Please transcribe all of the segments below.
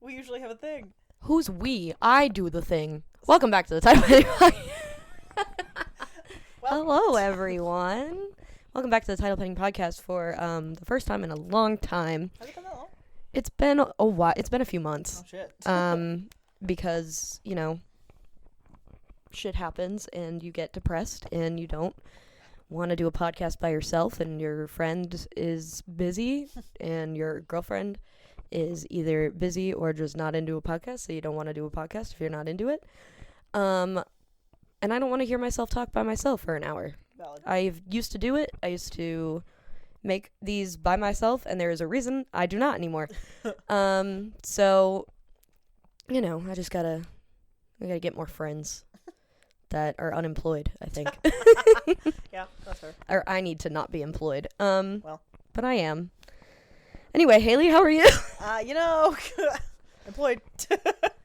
We usually have a thing. Who's we? I do the thing. Welcome back to the Title Penny Podcast. Hello, everyone. Welcome back to the Title Penny Podcast for the first time in a long time. Has it been that long? It's been a while. It's been a few months. Oh, shit. Because, you know, shit happens and you get depressed and you don't want to do a podcast by yourself and your friend is busy and your girlfriend is either busy or just not into a podcast, so you don't want to do a podcast if you're not into it. And I don't want to hear myself talk by myself for an hour. Valid. I used to do it. I used to make these by myself, and there is a reason I do not anymore. So, you know, I gotta get more friends that are unemployed, I think. Yeah, that's fair. Or I need to not be employed. Well. But I am. Anyway, Hailey, how are you? Employed.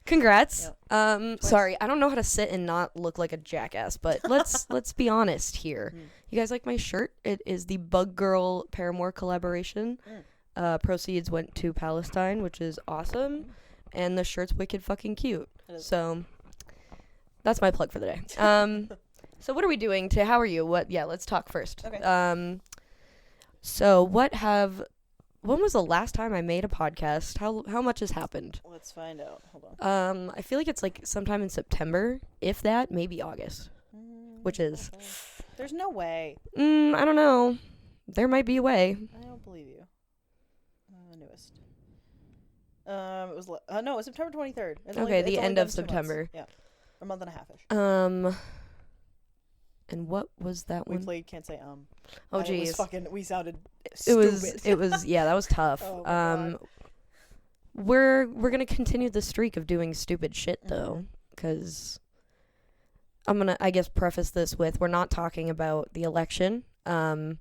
Congrats. Yeah. Sorry, I don't know how to sit and not look like a jackass, but let's be honest here. You guys like my shirt? It is the Bug Girl Paramore collaboration. Proceeds went to Palestine, which is awesome, and the shirt's wicked fucking cute. So that's my plug for the day. So what are we doing? How are you? Let's talk first. Okay. So when was the last time I made a podcast? How much has happened? Let's find out. Hold on. I feel like it's like sometime in September, if that, maybe August, which is. Okay. There's no way. I don't know. There might be a way. I don't believe you. Newest. It was no, it's September 23rd. Okay, the end of September. Yeah, a month and a half-ish. And what was that one? We played Can't Say Oh geez. We sounded stupid. It was yeah, that was tough. Oh, God. We're gonna continue the streak of doing stupid shit though, because I'm gonna, I guess, preface this with we're not talking about the election. I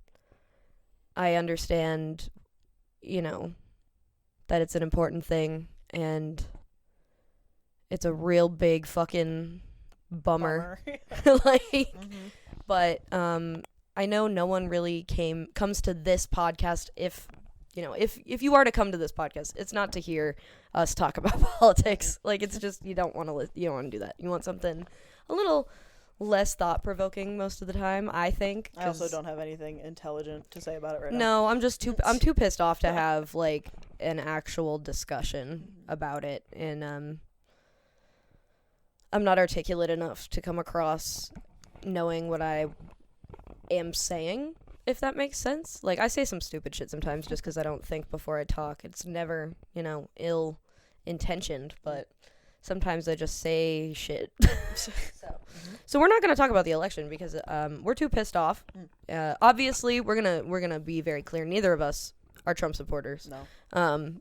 understand, you know, that it's an important thing and it's a real big fucking bummer. Like, but I know no one really comes to this podcast if you are to come to this podcast, it's not to hear us talk about politics. Like, it's just you don't want to do that. You want something a little less thought-provoking most of the time, I think. I also don't have anything intelligent to say about it right now. No, I'm too pissed off to have like an actual discussion about it, and I'm not articulate enough to come across knowing what I am saying, if that makes sense. Like, I say some stupid shit sometimes just because I don't think before I talk. It's never, ill-intentioned, but sometimes I just say shit. So we're not going to talk about the election because we're too pissed off. Obviously, we're gonna be very clear. Neither of us are Trump supporters. No.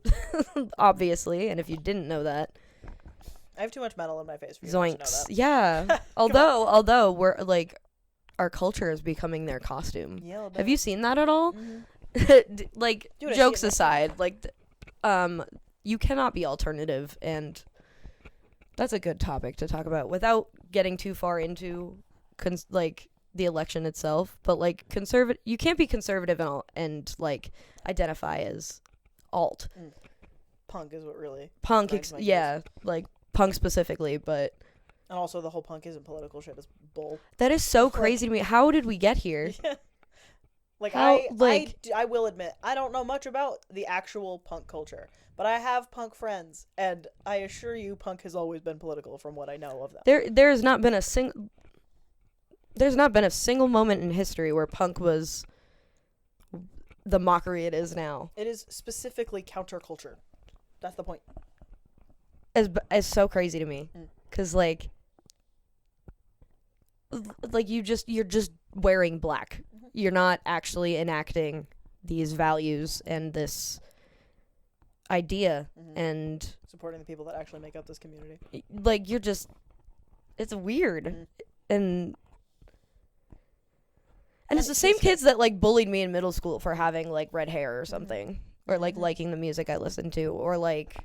Obviously, and if you didn't know that, I have too much metal in my face for you zoinks. to know that. Yeah. although we're like, our culture is becoming their costume. Yeah, have you seen that at all? Like, dude, jokes aside, like, you cannot be alternative, and that's a good topic to talk about without getting too far into like the election itself. But like, you can't be conservative and like identify as alt. Punk is what really. Punk, like punk specifically, but. And also, the whole punk isn't political shit is bull. That is so crazy to me. How did we get here? Yeah. Like, I will admit, I don't know much about the actual punk culture, but I have punk friends, and I assure you, punk has always been political from what I know of them. There's not been a single moment in history where punk was the mockery it is now. It is specifically counterculture. That's the point. As so crazy to me, because like you're just wearing black. You're not actually enacting these values and this idea and supporting the people that actually make up this community. Like, it's weird. And it's the same kids that like bullied me in middle school for having like red hair or something, or like liking the music I listened to, or like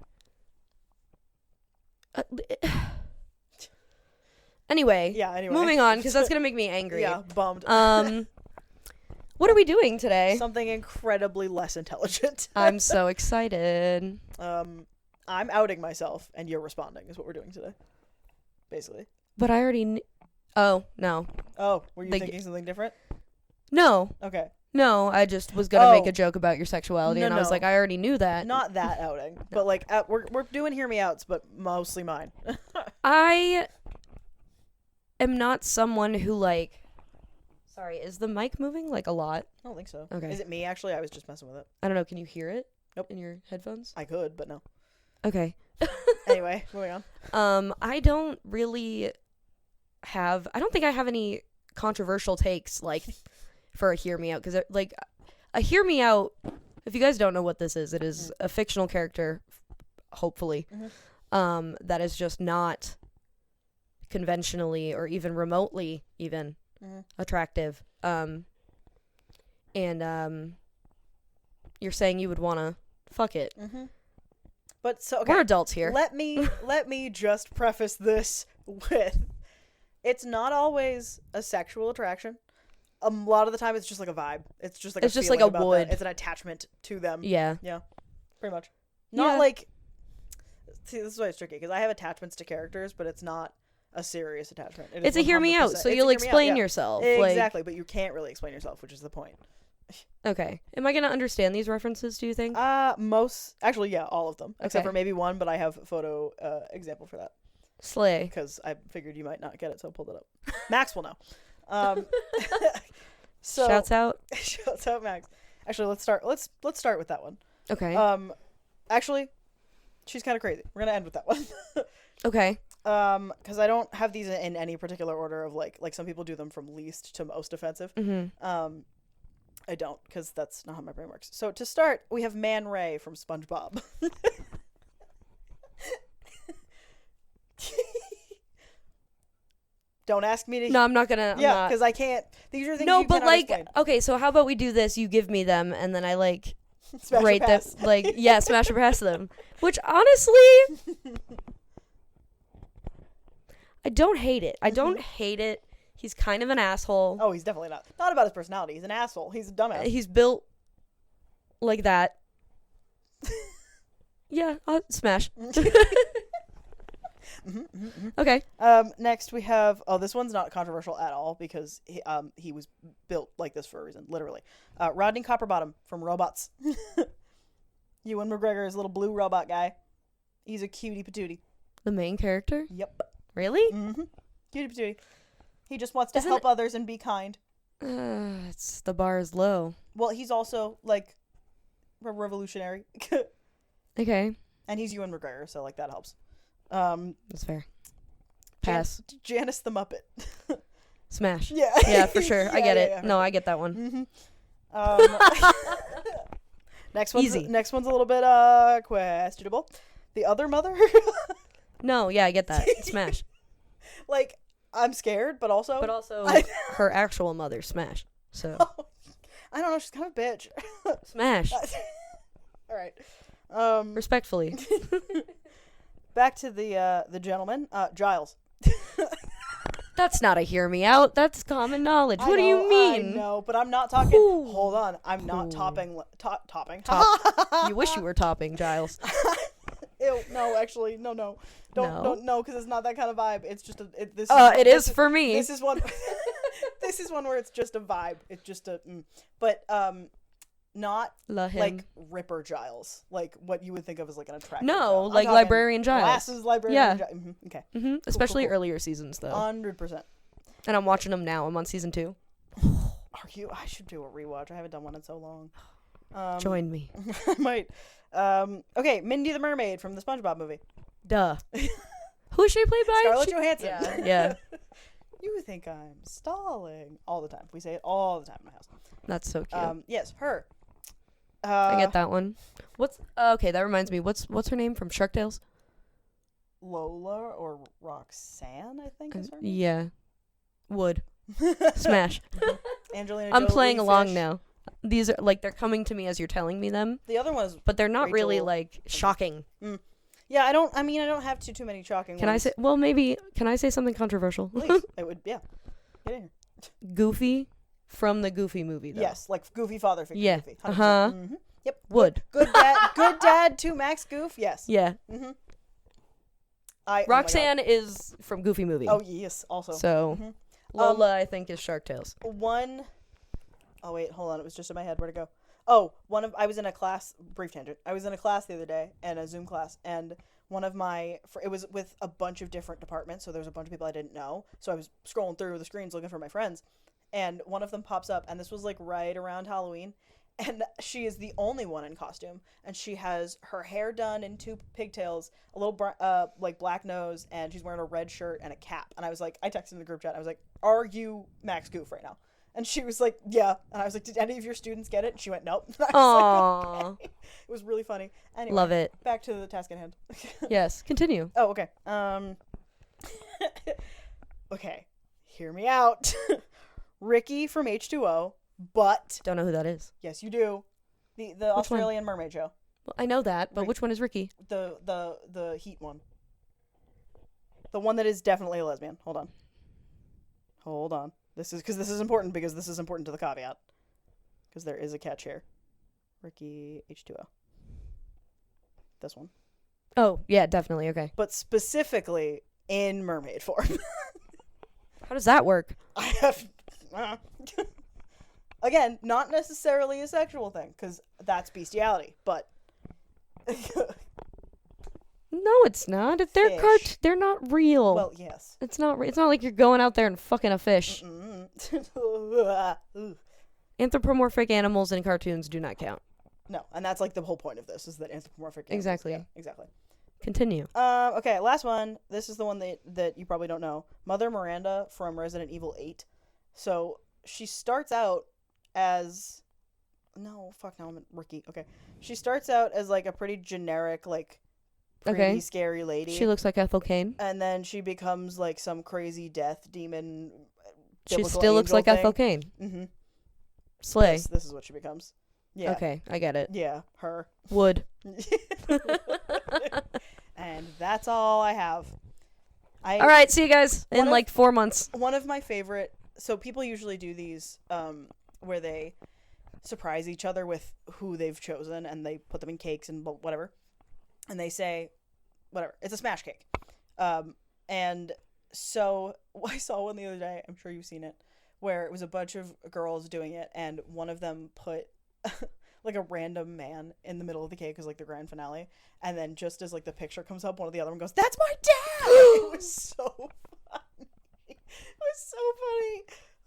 Anyway, moving on, because that's going to make me angry. Yeah, bummed. What are we doing today? Something incredibly less intelligent. I'm so excited. I'm outing myself, and you're responding. Is what we're doing today, basically. But I already. Oh no. Oh, were you thinking something different? No. Okay. No, I just was gonna make a joke about your sexuality, and I was like, I already knew that. Not that outing, but like we're doing hear me outs, but mostly mine. I am not someone who like. Sorry, is the mic moving like a lot? I don't think so. Okay. Is it me actually? I was just messing with it. I don't know. Can you hear it? Nope. In your headphones? I could, but no. Okay. Anyway, moving on. I don't really have. I don't think I have any controversial takes like for a hear me out, because like a hear me out. If you guys don't know what this is, it is a fictional character, hopefully, that is just not conventionally or even remotely even attractive. And you're saying you would want to fuck it. But so okay, we're adults here. Let me just preface this with, it's not always a sexual attraction. A lot of the time, it's just like a vibe. It's just like a wood. It's an attachment to them. Yeah. Yeah. Pretty much. Not like. See, this is why it's tricky, because I have attachments to characters, but it's not a serious attachment. It's a hear me out, so you'll explain yourself. Exactly, but you can't really explain yourself, which is the point. Okay. Am I going to understand these references, do you think? Actually, yeah, all of them. Okay. Except for maybe one, but I have a photo example for that. Slay. Because I figured you might not get it, so I pulled it up. Max will know. So shouts out. Shouts out, Max. Actually, let's start with that one. Okay. Actually, she's kind of crazy. We're going to end with that one. Okay. Because I don't have these in any particular order of like some people do them from least to most offensive. I don't, because that's not how my brain works. So to start, we have Man Ray from SpongeBob. Don't ask me to. No, I'm not gonna. Yeah, because I can't. These are things. No, but like, explain. Okay, so how about we do this? You give me them, and then I like rate them. Like, yeah, smash or pass them. Which honestly, I don't hate it. I don't hate it. He's kind of an asshole. Oh, he's definitely not. Not about his personality. He's an asshole. He's a dumbass. He's built like that. Yeah, I'll smash. Okay. Next we have. Oh, this one's not controversial at all because he was built like this for a reason, literally. Rodney Copperbottom from Robots. Ewan McGregor's little blue robot guy. He's a cutie patootie. The main character? Yep. Really? Cutie patootie. He just wants to help others and be kind. It's the bar is low. Well, he's also like a revolutionary. Okay. And he's Ewan McGregor, so like that helps. That's fair. Pass. Janice the Muppet. Smash. Yeah. Yeah, for sure. I get it. Yeah. No, I get that one. Next one's easy. Next one's a little bit questionable. The Other Mother. No, yeah, I get that. Smash. Like, I'm scared, but also her actual mother. Smash. So. I don't know. She's kind of a bitch. Smash. All right. Respectfully. Back to the gentleman, Giles. That's not a hear me out. That's common knowledge. What do you mean? I know, but I'm not talking. Ooh. Hold on, I'm not topping. Topping. You wish you were topping, Giles. Ew, no, actually, no. Don't, because it's not that kind of vibe. It's just it is for me. This is one. This is one where it's just a vibe. It's just a. But not like Ripper Giles, like what you would think of as like an attractive. No, Giles. like Librarian Giles. Glasses, Librarian. Yeah. Okay. Especially earlier seasons, though. 100%. And I'm watching them now. I'm on season 2. Are you? I should do a rewatch. I haven't done one in so long. Join me. I might. Okay, Mindy the Mermaid from the SpongeBob movie. Duh. Who is she played by? Scarlett Johansson. Yeah. You think I'm stalling all the time. We say it all the time in my house. That's so cute. Yes, her. I get that one. What's okay? That reminds me. What's her name from Shark Tales? Lola or Roxanne, I think is her name. Yeah. Wood. Smash. Angelina I'm Jolie, playing along Fish. now. These are like they're coming to me as you're telling me them. The other one is, but they're not Rachel really like shocking. Yeah, I don't have too many shocking. Can ones. I say? Well, maybe. Can I say something controversial? Please. It would. Yeah. Get in here. Goofy. From the Goofy movie, though. Yes, like Goofy father figure. Yeah. Goofy. Yep. Wood. Good dad. Good dad to Max Goof. Yes. Yeah. Mm-hmm. Roxanne is from Goofy Movie. Oh yes, also. So Lola, I think, is Shark Tales. Oh wait, hold on. It was just in my head. Where'd it go? Oh, I was in a class. Brief tangent. I was in a class the other day, and a Zoom class, and it was with a bunch of different departments. So there was a bunch of people I didn't know. So I was scrolling through the screens looking for my friends, and one of them pops up, and this was like right around Halloween. And she is the only one in costume, and she has her hair done in 2 pigtails, a little like black nose, and she's wearing a red shirt and a cap. And I was like, I texted in the group chat. I was like, "Are you Max Goof right now?" And she was like, "Yeah." And I was like, "Did any of your students get it?" And she went, "Nope." And I was like, okay. It was really funny. Anyway, love it. Back to the task at hand. Yes, continue. Oh, okay. Okay, hear me out. Ricky from H2O. But don't know who that is. yes, you do. The Australian mermaid show. Well, I know that, but which one is Ricky? The Heat one. The one that is definitely a lesbian. Hold on. This is important because this is important to the caveat. Because there is a catch here. Ricky H2O. This one. Oh, yeah, definitely. Okay. But specifically in mermaid form. How does that work? I have again, not necessarily a sexual thing, because that's bestiality, but no, it's not. They're they're not real. Well, yes. It's not like you're going out there and fucking a fish. Anthropomorphic animals in cartoons do not count. No, and that's like the whole point of this, is that anthropomorphic animals. Exactly. Yeah, exactly. Continue. Okay, last one. This is the one that you probably don't know. Mother Miranda from Resident Evil 8. So she starts out as I'm Ricky. Okay. She starts out as like a pretty generic, like pretty scary lady. She looks like Ethel Cain. And then she becomes like some crazy death demon. She still looks like Ethel Cain. Mm-hmm. Slay. This is what she becomes. Yeah. Okay, I get it. Yeah, her. Wood. And that's all I have. All right, see you guys in like 4 months. One of my favorite. So people usually do these where they surprise each other with who they've chosen, and they put them in cakes and whatever, and they say whatever. It's a smash cake. And so I saw one the other day. I'm sure you've seen it, where it was a bunch of girls doing it, and one of them put like a random man in the middle of the cake as like the grand finale, and then just as like the picture comes up, one of the other one goes, "That's my dad!" It was so funny. It was so funny.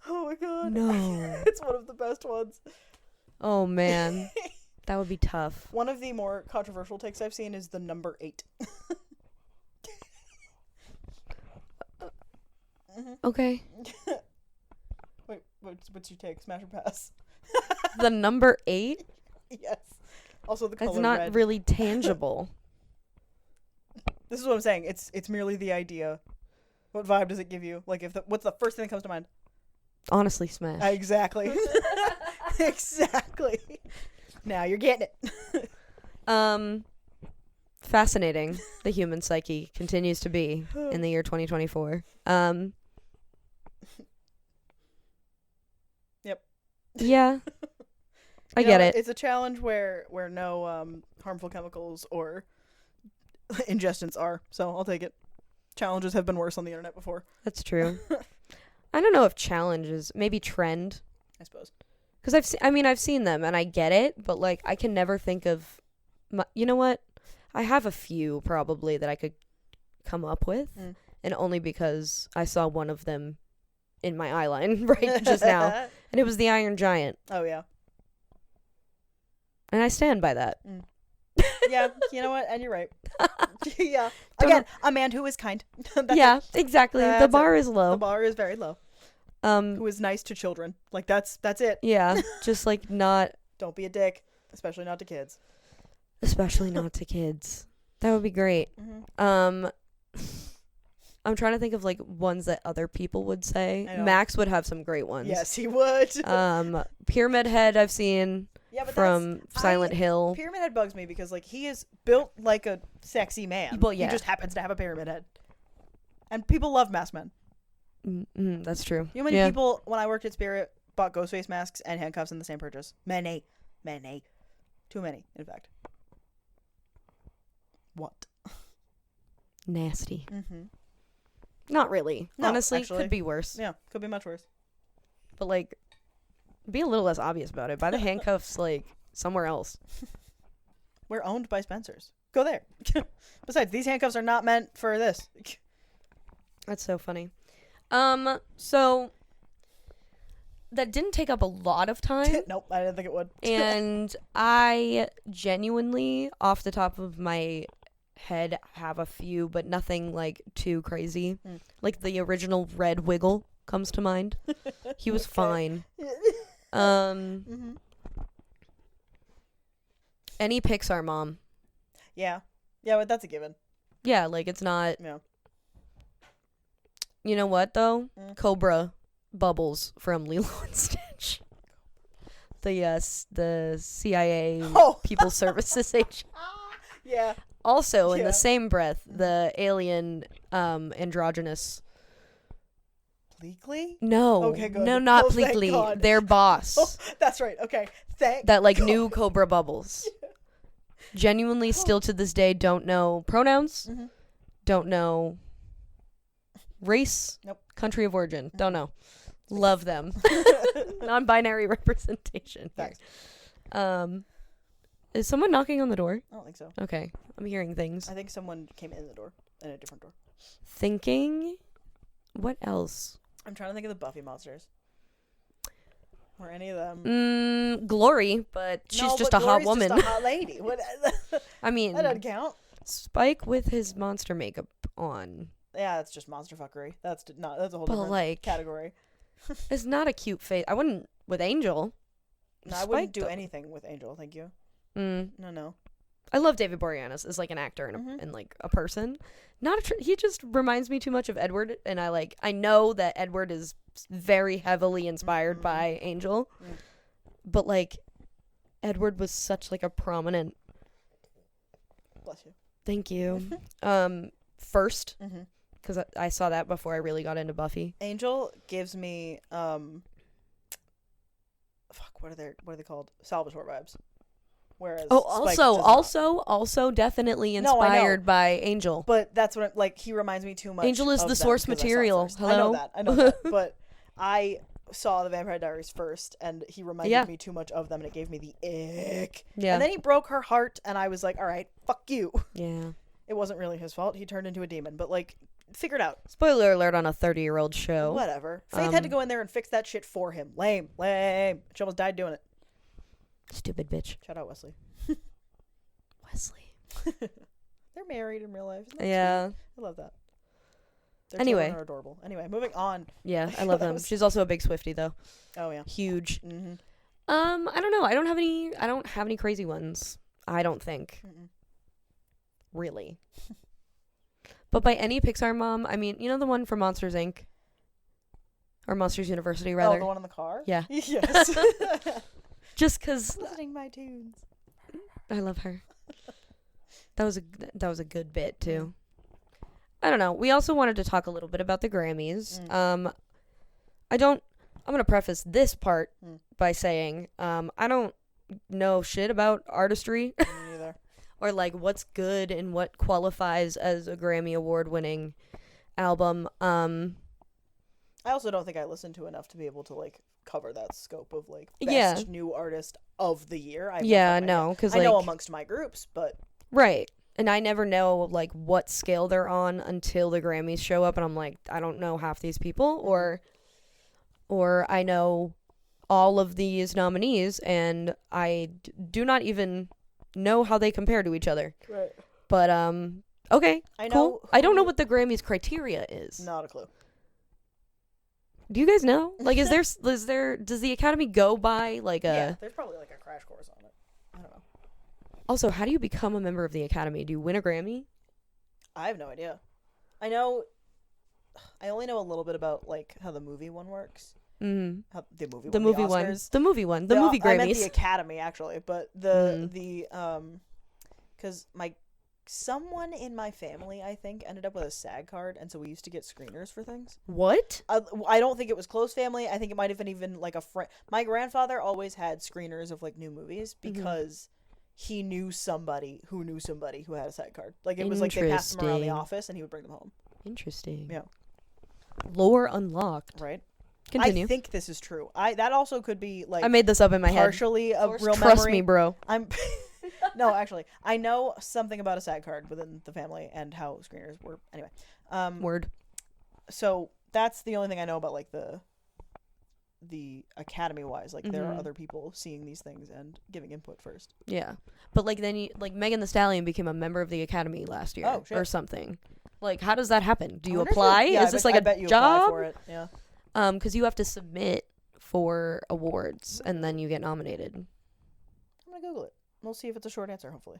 Oh my god. No. It's one of the best ones. Oh man. That would be tough. One of the more controversial takes I've seen is the number 8. Okay. Wait, what's your take? Smash or pass? The number 8? Yes. Also the color It's not red. really tangible. This is what I'm saying. It's merely the idea. What vibe does it give you? Like, what's the first thing that comes to mind? Honestly, smash. Exactly. Exactly. Now you're getting it. Fascinating. The human psyche continues to be in the year 2024. Yep. Yeah. I get it. It's a challenge where no harmful chemicals or ingestants are, so I'll take it. Challenges have been worse on the internet before. That's true. I don't know if challenges, maybe trend. I suppose. Because I've seen them and I get it, but like I can never think of, you know what? I have a few probably that I could come up with, and only because I saw one of them in my eye line right just now, and it was the Iron Giant. Oh yeah. And I stand by that. Yeah, you know what? And you're right. Yeah. Again, a man who is kind. Yeah, exactly. The bar is low. The bar is very low. Who is nice to children. Like, that's it. Yeah, just like not... Don't be a dick, especially not to kids. Especially not to kids. That would be great. I'm trying to think of like ones that other people would say. Max would have some great ones. Yes, he would. Pyramid Head I've seen from Silent Hill. Pyramid Head bugs me because like he is built like a sexy man. But yeah. He just happens to have a pyramid head. And people love masked men. That's true. You know how many people, when I worked at Spirit, bought Ghostface masks and handcuffs in the same purchase? Many. Too many, in fact. What? Nasty. Mm-hmm. Not really. No, honestly, actually. could be worse. Yeah, could be much worse. But like, be a little less obvious about it. Buy the handcuffs like somewhere else. We're owned by Spencer's. Go there. Besides, these handcuffs are not meant for this. That's so funny. So that didn't take up a lot of time. Nope, I didn't think it would. And I genuinely, off the top of my head, have a few, but nothing like too crazy. Like the original Red Wiggle comes to mind. He was fine. Mm-hmm. Any Pixar mom. Yeah, but that's a given. Yeah, like it's not. Yeah. You know what though? Cobra Bubbles from Lilo and Stitch. The CIA People Services agent. Yeah. Also, in the same breath, the alien androgynous. Pleakley? No. Okay, good. No, not thank Pleakley. God. Their boss. Oh, that's right. Okay. That like new Cobra Bubbles. Genuinely, still to this day, don't know pronouns. Mm-hmm. Don't know race. Nope. Country of origin. Don't know. Love them. Non-binary representation here. Thanks. Is someone knocking on the door? I don't think so. Okay. I'm hearing things. I think someone came in the door. In a different door. Thinking. What else? I'm trying to think of the Buffy monsters. Or any of them. Glory, but she's just a hot woman. Just a hot lady. What? I mean, that doesn't count. Spike with his monster makeup on. Yeah, that's just monster fuckery. That's a whole But different like, category. It's not a cute face. I wouldn't with Angel. No, I wouldn't do anything with Angel. Thank you. No. I love David Boreanaz as like an actor and like a person. Not he just reminds me too much of Edward, and I know that Edward is very heavily inspired by Angel, but like Edward was such like a prominent. Bless you. Thank you. First, because I saw that before I really got into Buffy. Angel gives me what are they called? Salvatore vibes. Whereas also definitely inspired by Angel. But that's what he reminds me too much. Angel is the source material. Hello? I know that. But I saw the Vampire Diaries first, and he reminded me too much of them, and it gave me the ick. Yeah. And then he broke her heart, and I was like, all right, fuck you. Yeah. It wasn't really his fault. He turned into a demon, but figure it out. Spoiler alert on a 30-year-old show. Whatever. Faith had to go in there and fix that shit for him. Lame. She almost died doing it. Stupid bitch. Shout out Wesley. Wesley. They're married in real life. Yeah. Sweet? I love that. Their anyway. children are adorable. Anyway, moving on. Yeah, I love them. She's also a big Swiftie though. Oh yeah. Huge. I don't know. I don't have any crazy ones. I don't think. Really. But by any Pixar mom, I mean, you know the one from Monsters Inc. Or Monsters University rather. Oh, the one in the car? Yeah. Yes. Just cuz listening my tunes. I love her. That was a good bit too. I don't know. We also wanted to talk a little bit about the Grammys. I'm going to preface this part by saying I don't know shit about artistry. Me neither. Or like what's good and what qualifies as a Grammy award winning album. I also don't think I listened to enough to be able to cover that scope of best new artist of the year. Because I know amongst my groups, but right. And I never know what scale they're on until the Grammys show up, and I'm like, I don't know half these people, or I know all of these nominees, and I do not even know how they compare to each other. Right. But okay, I know. Cool. I don't know what the Grammys criteria is. Not a clue. Do you guys know? Is there? Does the Academy go by Yeah, there's probably a crash course on it. I don't know. Also, how do you become a member of the Academy? Do you win a Grammy? I have no idea. I only know a little bit about how the movie one works. Mm-hmm. How the movie the one. movie one. The movie one. The movie Grammys. I meant the Academy actually, but because someone in my family, I think, ended up with a SAG card, and so we used to get screeners for things. What? I don't think it was close family. I think it might have been even a friend. My grandfather always had screeners of new movies because he knew somebody who had a SAG card. Like, it was like they passed him around the office and he would bring them home. Interesting. Yeah. Lore unlocked. Right. Continue. I think this is true. That also could be like I made this up in my head. Partially a real memory. Trust me, bro. No, actually, I know something about a SAG card within the family and how screeners were. Anyway, Word. So that's the only thing I know about like the academy wise. Like there are other people seeing these things and giving input first. Yeah, but like then Megan Thee Stallion became a member of the academy last year or something. Like, how does that happen? Do you apply? Yeah, is this like a job? Apply for it. Yeah. Because you have to submit for awards and then you get nominated. I'm gonna Google it. We'll see if it's a short answer. Hopefully.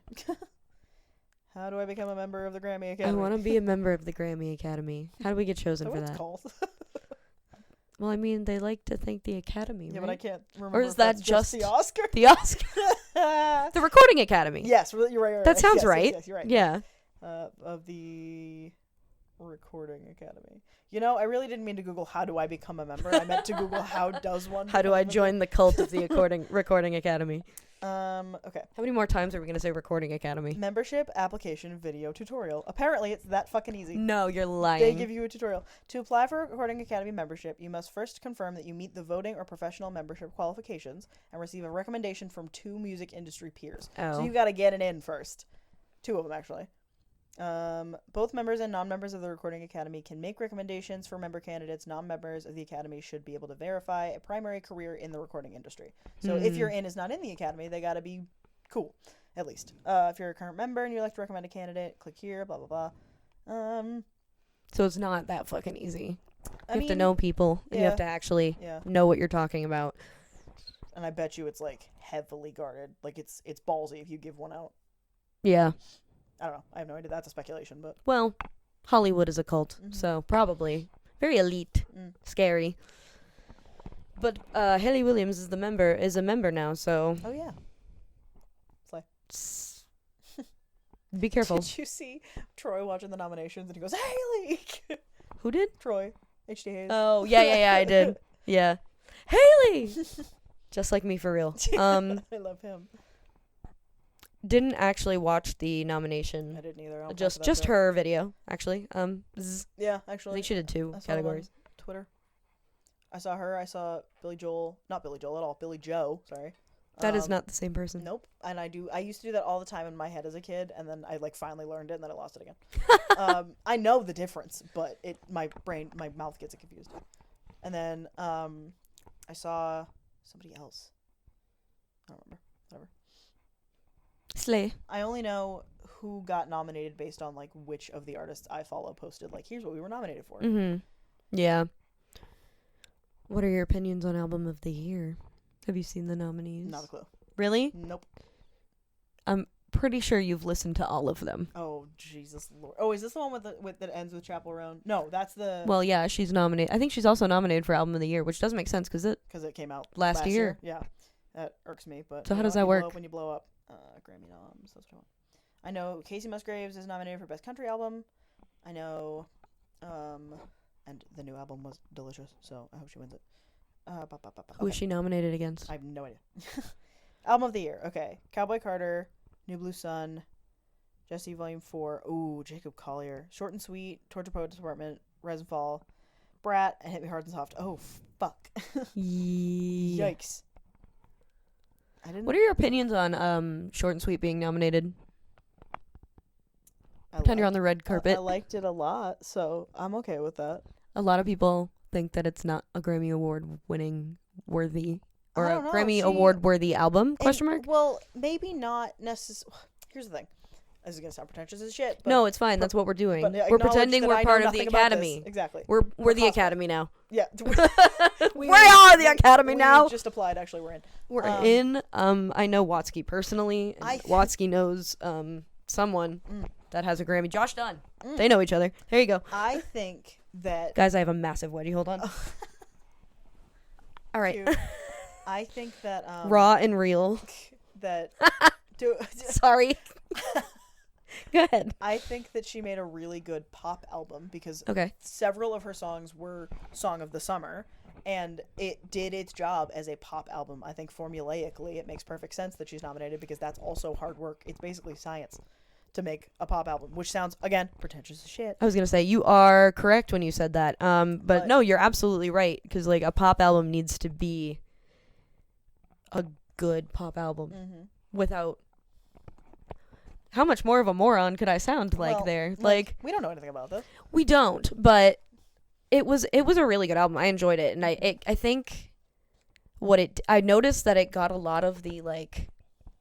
How do I become a member of the Grammy Academy? I want to be a member of the Grammy Academy. How do we get chosen for that? It's called? Well, I mean, they like to thank the Academy, yeah, right? but I can't remember. Or is that just the Oscar? The Oscar? The Recording Academy. Yes, you're right. That sounds right. Yes, you're right. Yeah. Of the Recording Academy. You know, I really didn't mean to Google how do I become a member. I meant to Google how does one. How do I join the cult of the Recording Academy? Okay. How many more times are we gonna say Recording Academy? Membership application video tutorial. Apparently, it's that fucking easy. No, you're lying. They give you a tutorial. To apply for Recording Academy membership, you must first confirm that you meet the voting or professional membership qualifications and receive a recommendation from 2 music industry peers. Oh. So you got to get it in first. 2 of them, actually. Both members and non-members of the Recording Academy can make recommendations for member candidates. Non-members of the Academy should be able to verify a primary career in the recording industry. So if your in is not in the Academy, they got to be cool, at least. If you're a current member and you'd like to recommend a candidate, click here, blah, blah, blah. So it's not that fucking easy. I You have to know people, and you have to actually know what you're talking about. And I bet you it's, like, heavily guarded. Like, it's ballsy if you give one out. Yeah. I don't know. I have no idea. That's a speculation, but... Well, Hollywood is a cult, so probably very elite, scary. But Hailey Williams is a member now, so... Oh, yeah. Be careful. Did you see Troy watching the nominations and he goes, Hailey! Who did? Troy. H.D. Hayes. Oh, yeah, I did. Yeah. Hailey! Just like me, for real. I love him. Didn't actually watch the nomination. I didn't either. Just her video, actually. Yeah, actually. I think she did 2 categories. Twitter. I saw her. I saw Billy Joel. Not Billy Joel at all. Billy Joe. Sorry. That is not the same person. Nope. And I used to do that all the time in my head as a kid, and then I finally learned it, and then I lost it again. I know the difference, but my mouth gets it confused. And then I saw somebody else. I don't remember. Whatever. Slay. I only know who got nominated based on which of the artists I follow posted here's what we were nominated for. Yeah. What are your opinions on album of the year? Have you seen the nominees? Not a clue. Really? Nope. I'm pretty sure you've listened to all of them. Oh, Jesus Lord. Oh, is this the one that ends with Chapel Roan? No, that's the... Well, yeah, she's nominated. I think she's also nominated for album of the year, which doesn't make sense because it came out last year. Yeah. That irks me, but... So how does that work? When you blow up. Grammy noms. That's what I want. I know Casey Musgraves is nominated for Best Country Album. I know, and the new album was delicious, so I hope she wins it. Who is she nominated against? I have no idea. Album of the year. Okay. Cowboy Carter, New Blue Sun, Jesse Volume 4. Ooh, Jacob Collier. Short and Sweet, Torture Poets Department, Rise and Fall, Brat, and Hit Me Hard and Soft. Oh, fuck. Yikes. What are your opinions on Short and Sweet being nominated? Pretend you're on the red carpet. I liked it a lot, so I'm okay with that. A lot of people think that it's not a Grammy Award winning worthy or a Grammy Award worthy album? Question mark. Well, maybe not necessarily. Here's the thing. This is gonna sound pretentious as shit. But no, it's fine. That's what we're doing. We're pretending we're part of the Academy. Exactly. We're the Academy now. Yeah. We are the Academy now. We just applied. Actually, we're in. We're in. I know Watsky personally. And Watsky knows someone that has a Grammy. Josh Dunn. They know each other. There you go. I think that... Guys, I have a massive wedgie. Hold on. All right. Cute. I think that... Raw and real. That... Sorry. Go ahead. I think that she made a really good pop album because okay. several of her songs were Song of the Summer, And it did its job as a pop album. I think formulaically it makes perfect sense that she's nominated because that's also hard work. It's basically science to make a pop album, which sounds, again, pretentious as shit. I was going to say, you are correct when you said that. But no, you're absolutely right. Because, like, a pop album needs to be a good pop album. Mm-hmm. Without... How much more of a moron could I sound like there? Like, we don't know anything about this. We don't, but it was a really good album. I enjoyed it. And I think I noticed that it got a lot of the, like,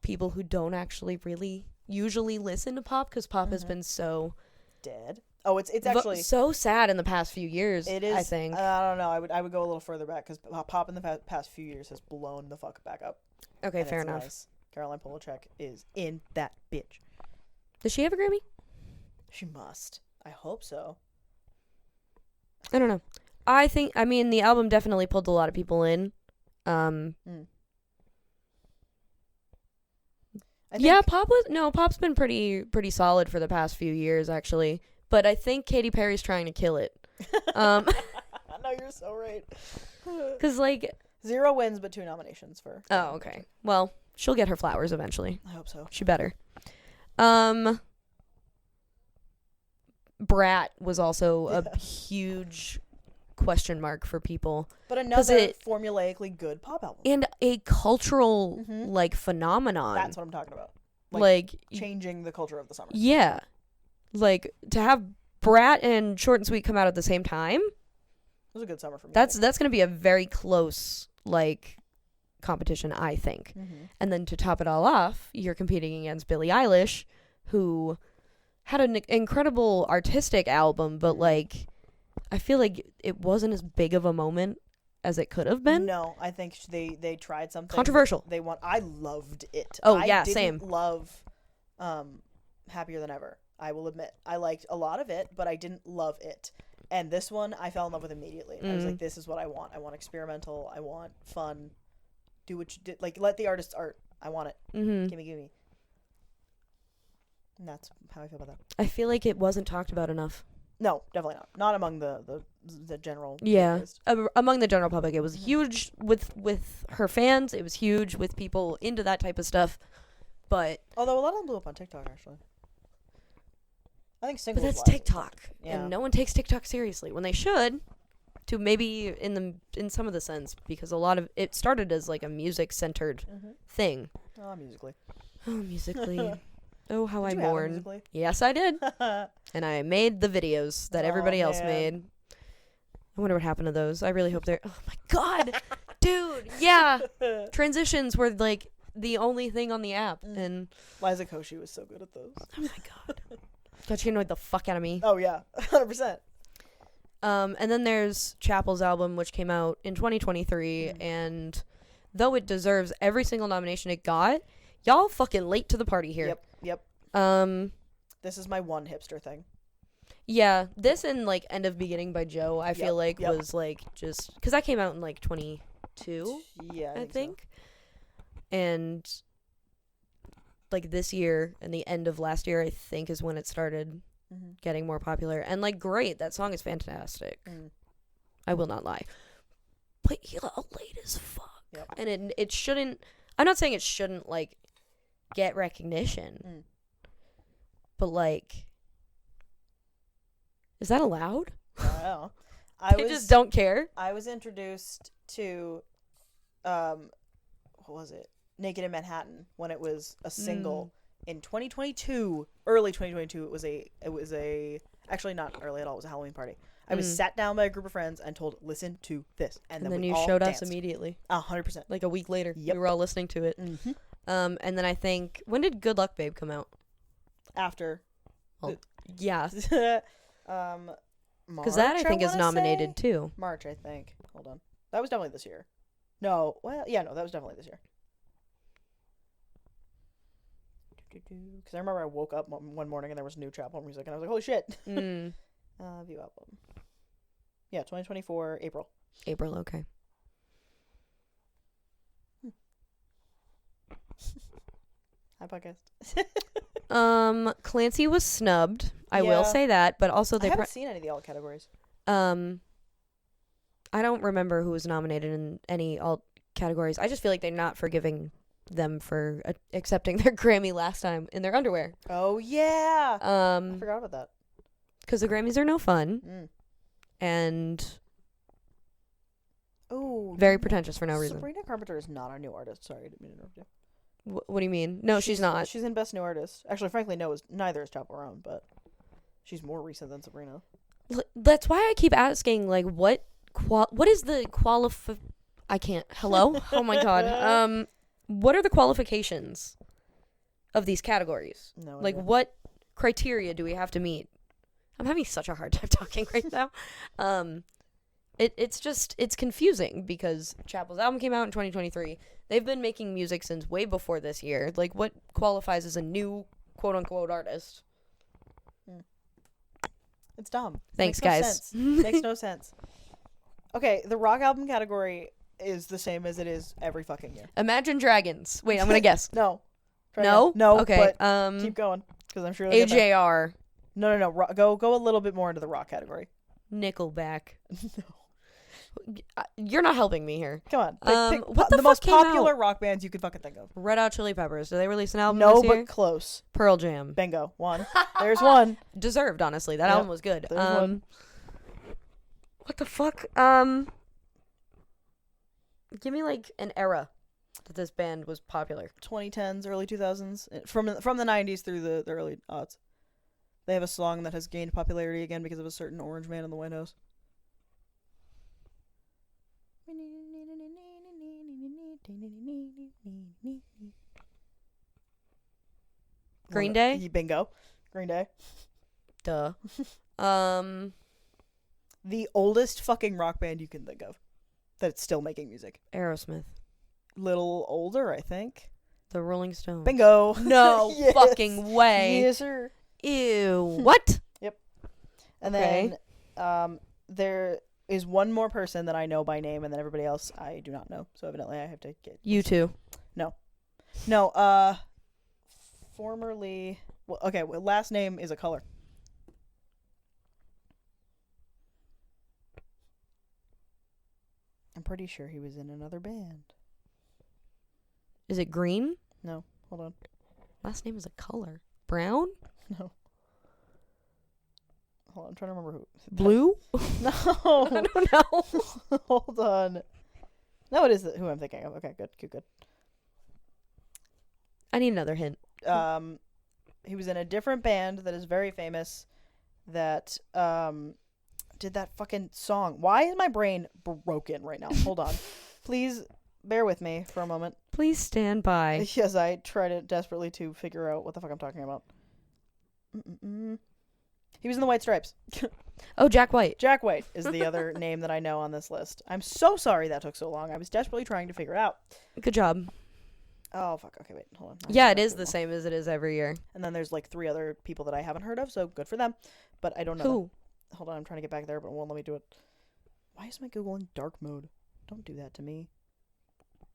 people who don't actually really usually listen to pop, because pop has been so dead. Oh, it's actually so sad in the past few years. It is. I think. I don't know. I would go a little further back because pop in the past few years has blown the fuck back up. Okay, fair enough. Nice. Caroline Polachek is in that bitch. Does she have a Grammy? She must. I hope so. I don't know. I mean, the album definitely pulled a lot of people in. Yeah, pop's been pretty solid for the past few years, actually. But I think Katy Perry's trying to kill it. No, you're so right. Because, like... 0 wins, but 2 nominations for... Oh, okay. Well, she'll get her flowers eventually. I hope so. She better. Brat was also a huge question mark for people. But another formulaically good pop album. And a cultural, like, phenomenon. That's what I'm talking about. Like changing the culture of the summer. Yeah. Like, to have Brat and Short and Sweet come out at the same time. It was a good summer for me. That's going to be a very close, like, competition, I think. And then to top it all off, you're competing against Billie Eilish, who had an incredible artistic album, but, like, I feel like it wasn't as big of a moment as it could have been. No, I think they tried something controversial. I loved it. Oh, yeah, same. I didn't love Happier Than Ever. I will admit. I liked a lot of it, but I didn't love it. And this one, I fell in love with immediately. I was like, this is what I want. I want experimental. I want fun. Do what you did. Like, let the artist art. I want it. Gimme. And that's how I feel about that. I feel like it wasn't talked about enough. No, definitely not. Not among the general. Yeah, among the general public, it was huge with her fans. It was huge with people into that type of stuff. But although a lot of them blew up on TikTok, actually. I think singles. But that's TikTok, yeah. And no one takes TikTok seriously when they should. To maybe in some of the sense, because a lot of it started as like a music centered thing. Oh, Musically. Oh, Musically. Oh, how I Did you mourn. have Musically? Yes, I did. And I made the videos that everybody else made. I wonder what happened to those. I really hope they're... Oh, my God. Dude, yeah. Transitions were, like, the only thing on the app. And Liza Koshy was so good at those. Oh, my God. God, she annoyed the fuck out of me. Oh, yeah. 100%. And then there's Chapel's album, which came out in 2023. And though it deserves every single nomination it got, y'all fucking late to the party here. Yep. This is my one hipster thing. Yeah, this and like End of Beginning by Joe, I feel like was like just because I came out in like 22. Yeah, I think. So. And like this year and the end of last year, I think, is when it started getting more popular. And like, great, that song is fantastic. I will not lie, but late as fuck. Yep. And it shouldn't. I'm not saying it shouldn't like get recognition. But, like, is that allowed? I don't know. They just don't care? I was introduced to, what was it? Naked in Manhattan when it was a single in 2022. Early 2022. It was a, actually not early at all. It was a Halloween party. I was sat down by a group of friends and told, listen to this. And then you all showed danced. us immediately. 100%. Like a week later. Yep. We were all listening to it. And then I think, when did Good Luck Babe come out? After. Well, yeah. Because that I think is nominated too. March, I think. Hold on. That was definitely this year. No. Well, yeah, no, that was definitely this year. Because I remember I woke up one morning and there was new Chapel music and I was like, holy shit. View album. Yeah, 2024, April. April, okay. Hi, podcast. Clancy was snubbed. I will say that, but also I haven't seen any of the alt categories. I don't remember who was nominated in any alt categories. I just feel like they're not forgiving them for accepting their Grammy last time in their underwear. Oh yeah. I forgot about that. Because the Grammys are no fun. Mm. And oh, very pretentious for no reason. Sabrina Carpenter is not a new artist. Sorry, I didn't mean to interrupt you. What do you mean? No, she's not. She's in Best New Artist. Actually, frankly, neither is Chappell Roan, but she's more recent than Sabrina. That's why I keep asking, like, what is the I can't. Hello? Oh my god. What are the qualifications of these categories? No like, idea. what criteria do we have to meet? I'm having such a hard time talking right now. It's confusing because Chappell's album came out in 2023. They've been making music since way before this year. Like, what qualifies as a new quote-unquote artist? It's dumb. Thanks, Makes no guys. sense. Makes no sense. Okay, the rock album category is the same as it is every fucking year. Imagine Dragons. Wait, I'm gonna guess. No. No? No. Okay. But keep going, because I'm sure. AJR. No. Go a little bit more into the rock category. Nickelback. No. You're not helping me here. Come on. Pick what the the most fuck came popular out? rock bands you could fucking think of. Red Hot Chili Peppers. Did they release an album No, this year? but close. Pearl Jam. Bingo. One. There's one. Deserved, honestly. That Yep. album was good. There's one. What the fuck? Give me like an era that this band was popular. 2010s, early 2000s, from the 90s through the early aughts. They have a song that has gained popularity again because of a certain orange man in the White House. Green Day? Bingo. Green Day. Duh. The oldest fucking rock band you can think of that's still making music. Aerosmith. Little older, I think. The Rolling Stones. Bingo. No Yes. fucking way. Yes, sir. Ew. What? Yep. And Okay. then there is one more person that I know by name, and then everybody else I do not know. So evidently I have to get You too. No, formerly... Well, okay, last name is a color. I'm pretty sure he was in another band. Is it green? No, hold on. Last name is a color. Brown? No. Hold on, I'm trying to remember who. Blue? No. I don't know. Hold on. No, it is who I'm thinking of. Okay, good. I need another hint. He was in a different band that is very famous that did that fucking song. Why is my brain broken right now? Hold on. Please bear with me for a moment. Please stand by. Yes, I tried it desperately to figure out what the fuck I'm talking about. He was in the White Stripes. Oh, Jack White. Jack White is the other name that I know on this list. I'm so sorry that took so long. I was desperately trying to figure it out. Good job. Oh, fuck. Okay, wait. Hold on. Yeah, it is the same as it is every year. And then there's like 3 other people that I haven't heard of, so good for them. But I don't know. Who? Hold on, I'm trying to get back there, but it won't let me do it. Why is my Google in dark mode? Don't do that to me.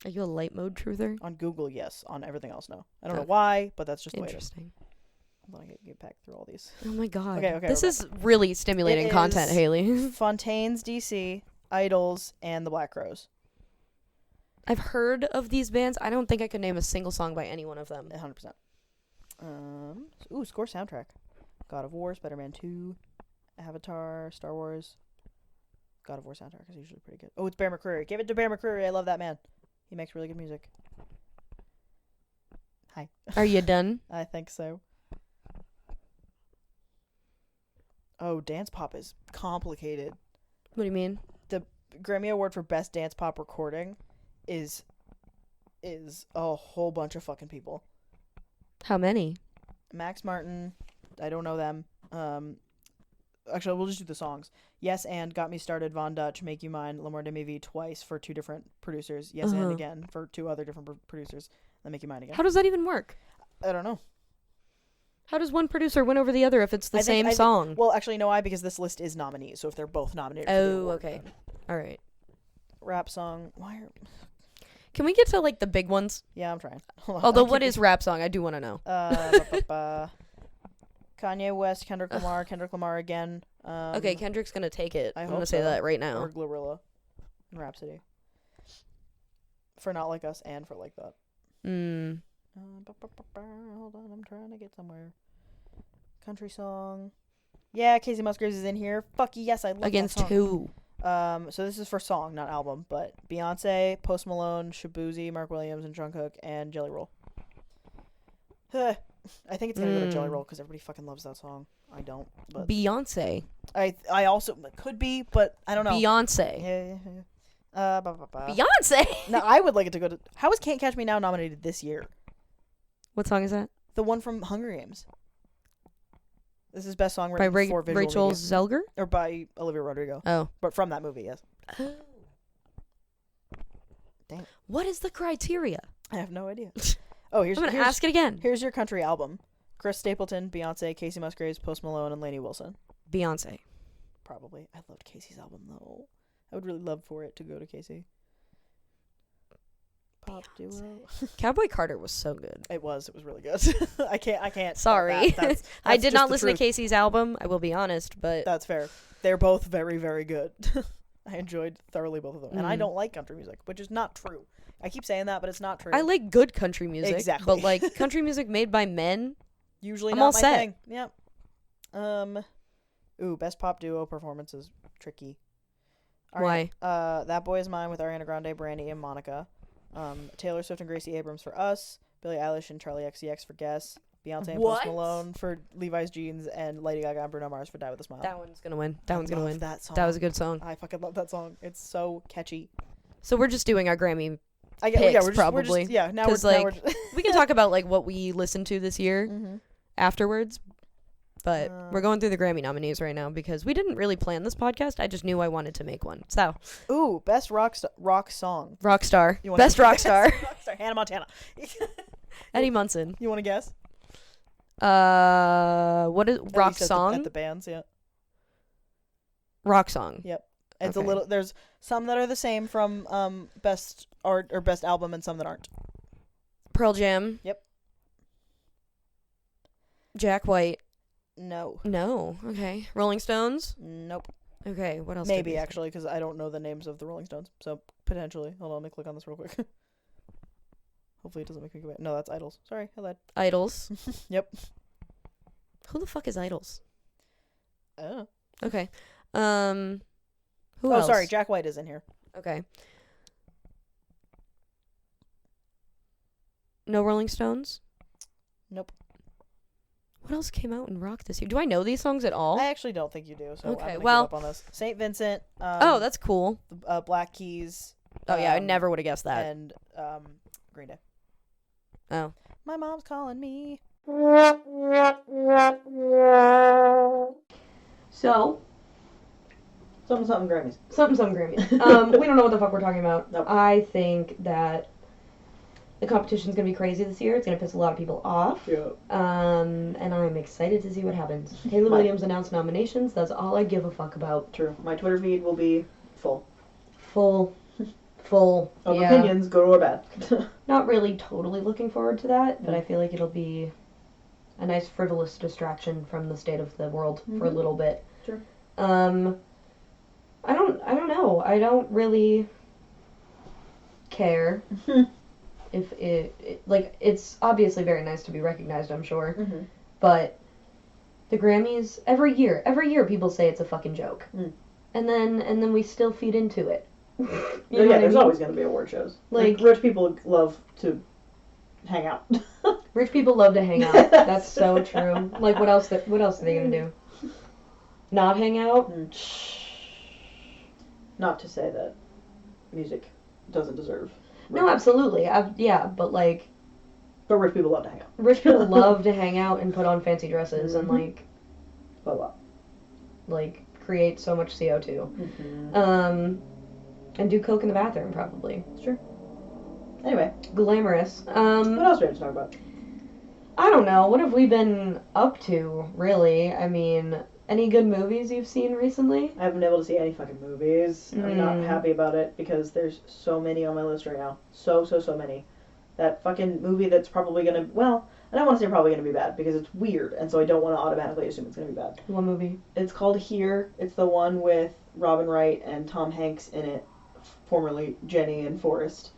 Are you a light mode truther? On Google, yes. On everything else, no. I don't know Okay. why, but that's just the way it is. Interesting. Hold on, I gotta get back through all these. Oh my god. Okay, This we're is really stimulating It content, is- Hailey. Fontaines DC, Idols, and the Black Crowes. I've heard of these bands. I don't think I could name a single song by any one of them. 100%. Score soundtrack. God of War, Spider-Man 2, Avatar, Star Wars. God of War soundtrack is usually pretty good. Oh, it's Bear McCreary. Give it to Bear McCreary. I love that man. He makes really good music. Hi. Are you done? I think so. Oh, dance pop is complicated. What do you mean? The Grammy Award for Best Dance Pop Recording is a whole bunch of fucking people. How many? Max Martin, I don't know them. Actually, we'll just do the songs. Yes and Got Me Started, Von Dutch, Make You Mine, L'amour de ma vie twice for 2 different producers. Yes and again for 2 other different producers. Then Make You Mine again. How does that even work? I don't know. How does one producer win over the other if it's the same song? Well, actually, you know why? Because this list is nominees. So if they're both nominated for the Oh, award, okay. then All right. Rap song. Can we get to like the big ones? Yeah, I'm trying. Hold on, Although, what is rap song? I do want to know. Kanye West, Kendrick Lamar again. Okay, Kendrick's gonna take it. I'm hope gonna say so. that right now. Or Glorilla. Rhapsody. For Not Like Us and for Like That. Hold on, I'm trying to get somewhere. Country song. Yeah, Casey Musgraves is in here. Fuck yes, I love Against that song. who? So this is for song, not album, but Beyonce, Post Malone, Shabuzi, Mark Williams, and Jungkook, and Jelly Roll. I think it's gonna go to Jelly Roll because everybody fucking loves that song. I don't. But Beyonce. I also could be, but I don't know. Beyonce. Yeah. Beyonce. No, I would like it to go to. How is Can't Catch Me Now nominated this year? What song is that? The one from Hunger Games. This is best song By written for visual Rachel media. Zelger? Or by Olivia Rodrigo. Oh. But from that movie, yes. Damn. What is the criteria? I have no idea. Oh, I'm going to ask it again. Here's your country album. Chris Stapleton, Beyonce, Casey Musgraves, Post Malone, and Lainey Wilson. Beyonce. Probably. I loved Casey's album, though. I would really love for it to go to Casey. Pop duo. Cowboy Carter was so good. It was really good. I can't. Sorry. That's I did just not the listen truth. to Casey's album, I will be honest, but That's fair. They're both very, very good. I enjoyed thoroughly both of them. And I don't like country music, which is not true. I keep saying that, but it's not true. I like good country music. Exactly. But like country music made by men, Usually I'm not all my set. thing. Yep. Ooh, best pop duo performance is tricky. Why? That Boy Is Mine with Ariana Grande, Brandy, and Monica. Taylor Swift and Gracie Abrams for Us. Billie Eilish and Charlie XCX for Guess. Beyonce and What? Post Malone for Levi's Jeans, and Lady Gaga and Bruno Mars for Die With a Smile. That one's gonna win. That one's gonna love win. That song. That was a good song. I fucking love that song. It's so catchy. So we're just doing our Grammy. I get. Picks, Yeah, we're just, probably. yeah, now we're. 'Cause, Now like, we're We can talk about like what we listened to this year mm-hmm. afterwards. But we're going through the Grammy nominees right now because we didn't really plan this podcast. I just knew I wanted to make one. So, Ooh, best rock song. Rockstar. You wanna Best guess? Rockstar. Rockstar. Hannah Montana. Eddie Munson. You want to guess? What is At rock least song? at the bands, yeah. Rock song. Yep. It's Okay. a little. There's some that are the same from best art or best album, and some that aren't. Pearl Jam. Yep. Jack White. No. No. Okay. Rolling Stones. Nope. Okay. What else? did Maybe we say? actually, because I don't know the names of the Rolling Stones, so potentially. Hold on, let me click on this real quick. Hopefully, it doesn't make me go back. No, that's Idols. Sorry, I lied. Idols. Yep. Who the fuck is Idols? Oh. Okay. Who else? Sorry, Jack White is in here. Okay. No Rolling Stones? Nope. What else came out in rock this year? Do I know these songs at all? I actually don't think you do. So Okay, I'm gonna well- give up on this. Saint Vincent. Oh, that's cool. Black Keys. Oh yeah, I never would have guessed that. And Green Day. Oh. My mom's calling me. So, Something Grammys. something Grammys. We don't know what the fuck we're talking about. Nope. I think that the competition's gonna be crazy this year. It's gonna piss a lot of people off. Yeah. And I'm excited to see what happens. Hailey Williams announced nominations. That's all I give a fuck about. True. My Twitter feed will be full Full of yeah. opinions, good or bad. Not really totally looking forward to that, but I feel like it'll be a nice frivolous distraction from the state of the world for a little bit. Sure. I don't know. I don't really care if it's obviously very nice to be recognized, I'm sure. Mm-hmm. But the Grammys every year people say it's a fucking joke. And then we still feed into it. You know what I there's mean? always going to be award shows. Like rich people love to hang out. Rich people love to hang out. That's so true. Like, what else are they gonna do? Not hang out? Not to say that music doesn't deserve. No, absolutely. But like, But rich people love to hang out. rich people love to hang out and put on fancy dresses and Blah blah. like create so much CO2. And do coke in the bathroom probably. Sure. Anyway, Glamorous. what else do we have to talk about? I don't know. What have we been up to, really? I mean, any good movies you've seen recently? I haven't been able to see any fucking movies. I'm not happy about it because there's so many on my list right now. So many. That fucking movie that's probably gonna, well, I don't want to say probably gonna be bad because it's weird, and so I don't want to automatically assume it's gonna be bad. What movie? It's called Here. It's the one with Robin Wright and Tom Hanks in it formerly Jenny and Forrest.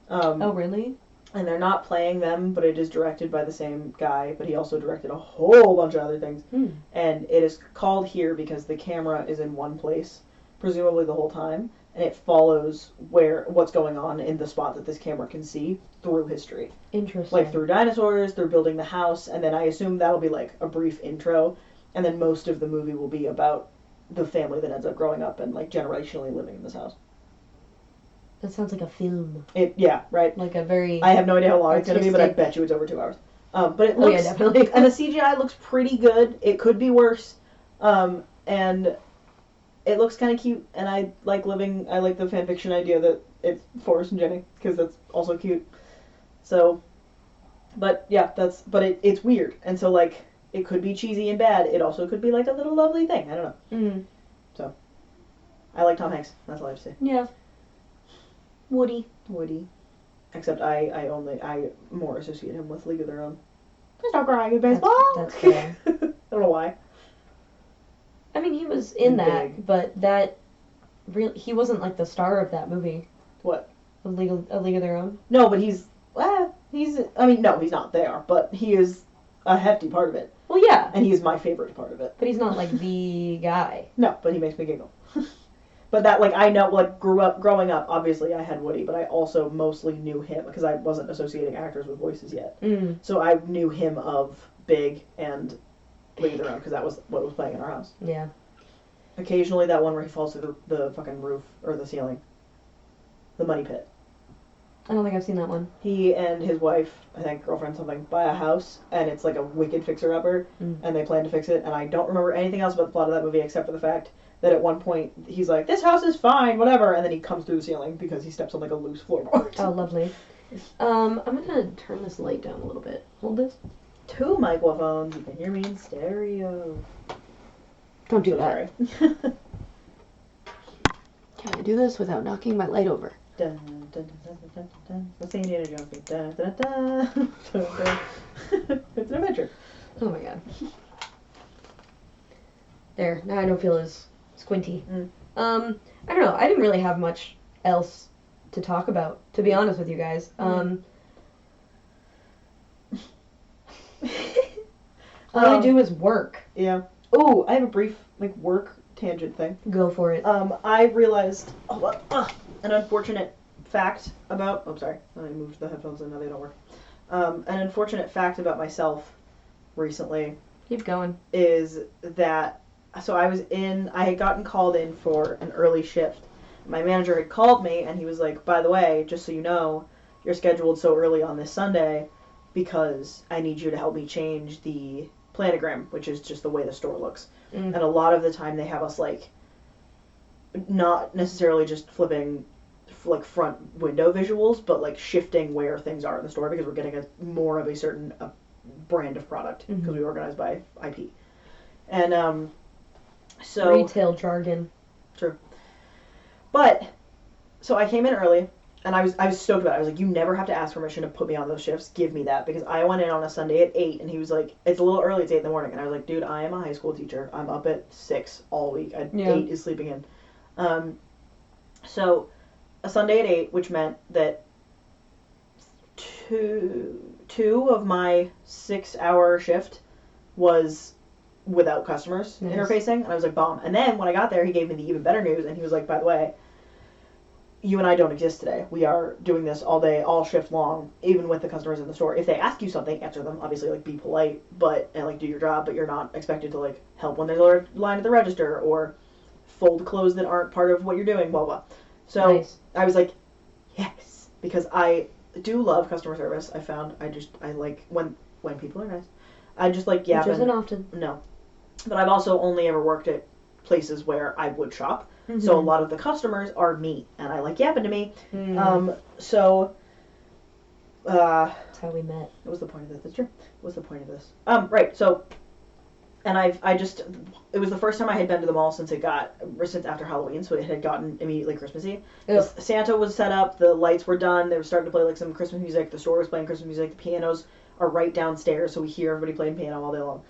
Oh, really? And they're not playing them, but it is directed by the same guy, but he also directed a whole bunch of other things. And it is called Here because the camera is in one place, presumably the whole time, and it follows what's going on in the spot that this camera can see through history. Interesting. Like through dinosaurs, through building the house, and then I assume that'll be like a brief intro, and then most of the movie will be about the family that ends up growing up and like generationally living in this house. That sounds like a film. Yeah, right. Like a very. I have no idea how long it's gonna be, but I bet you it's over 2 hours. But it looks, yeah, definitely. and the CGI looks pretty good. It could be worse, and it looks kind of cute. And I like the fan fiction idea that it's Forrest and Jenny because that's also cute. So, but yeah, it's weird, and so like it could be cheesy and bad. It also could be like a little lovely thing. I don't know. Mm. So, I like Tom Hanks. That's all I have to say. Yeah. Woody. Except I more associate him with League of Their Own. There's no crying in baseball. That's fair. I don't know why. I mean, he was in that, but he wasn't like the star of that movie. What? A League of Their Own. No, but he's not there, but he is a hefty part of it. Well, yeah. And he's my favorite part of it. But he's not like the guy. No, but he makes me giggle. But that, like, I know, like, growing up, obviously I had Woody, but I also mostly knew him because I wasn't associating actors with voices yet. Mm. So I knew him of Big and League of Their Own because that was what was playing in our house. Yeah. Occasionally that one where he falls through the fucking roof or the ceiling. The money pit. I don't think I've seen that one. He and his wife, I think girlfriend something, buy a house, and it's like a wicked fixer-upper, and they plan to fix it, and I don't remember anything else about the plot of that movie except for the fact that at one point he's like, this house is fine, whatever, and then he comes through the ceiling because he steps on like a loose floorboard. Oh, lovely. I'm gonna turn this light down a little bit. Hold this. 2 microphones, you can hear me in stereo. Don't do that. Sorry. Can I do this without knocking my light over? Dun, dun, dun, dun, dun, dun. Let's see Indiana Jones. Dun, dun, dun, dun, dun. It's an adventure. Oh my god. There, now I don't feel as squinty. I don't know, I didn't really have much else to talk about, to be honest with you guys. All I do is work. Yeah. Oh, I have a brief, like, work tangent thing. Go for it. I realized an unfortunate fact about... Oh, sorry. I moved the headphones and now they don't work. An unfortunate fact about myself recently... Keep going. ...is that... So I had gotten called in for an early shift. My manager had called me and he was like, by the way, just so you know, you're scheduled so early on this Sunday because I need you to help me change the planogram, which is just the way the store looks. And a lot of the time they have us, like, not necessarily just flipping, like, front window visuals, but, like, shifting where things are in the store because we're getting more of a certain brand of product because we organize by IP. And, so... Retail jargon. True. But, so I came in early, and I was stoked about it. I was like, you never have to ask permission to put me on those shifts. Give me that. Because I went in on a Sunday at 8, and he was like, it's a little early. It's 8 in the morning. And I was like, dude, I am a high school teacher. I'm up at 6 all week. 8 is sleeping in. So, a Sunday at 8, which meant that two of my 6-hour shift was without customers interfacing. And I was like, bomb. And then when I got there, he gave me the even better news. And he was like, by the way, you and I don't exist today. We are doing this all day, all shift long, even with the customers in the store. If they ask you something, answer them. Obviously, like, be polite, and like, do your job, but you're not expected to, like, help when there's a line at the register or fold clothes that aren't part of what you're doing, blah, blah. So Nice. I was like, yes, because I do love customer service. I found I like when people are nice. I just like yapping. Which isn't often. No. But I've also only ever worked at places where I would shop. So a lot of the customers are me, and I like yapping to me. So, that's how we met. what was the point of this? That's true. What's the point of this? Right. So, and it was the first time I had been to the mall since after Halloween, so it had gotten immediately Christmassy. Santa was set up, the lights were done, they were starting to play like some Christmas music, the store was playing Christmas music, the pianos are right downstairs, so we hear everybody playing piano all day long.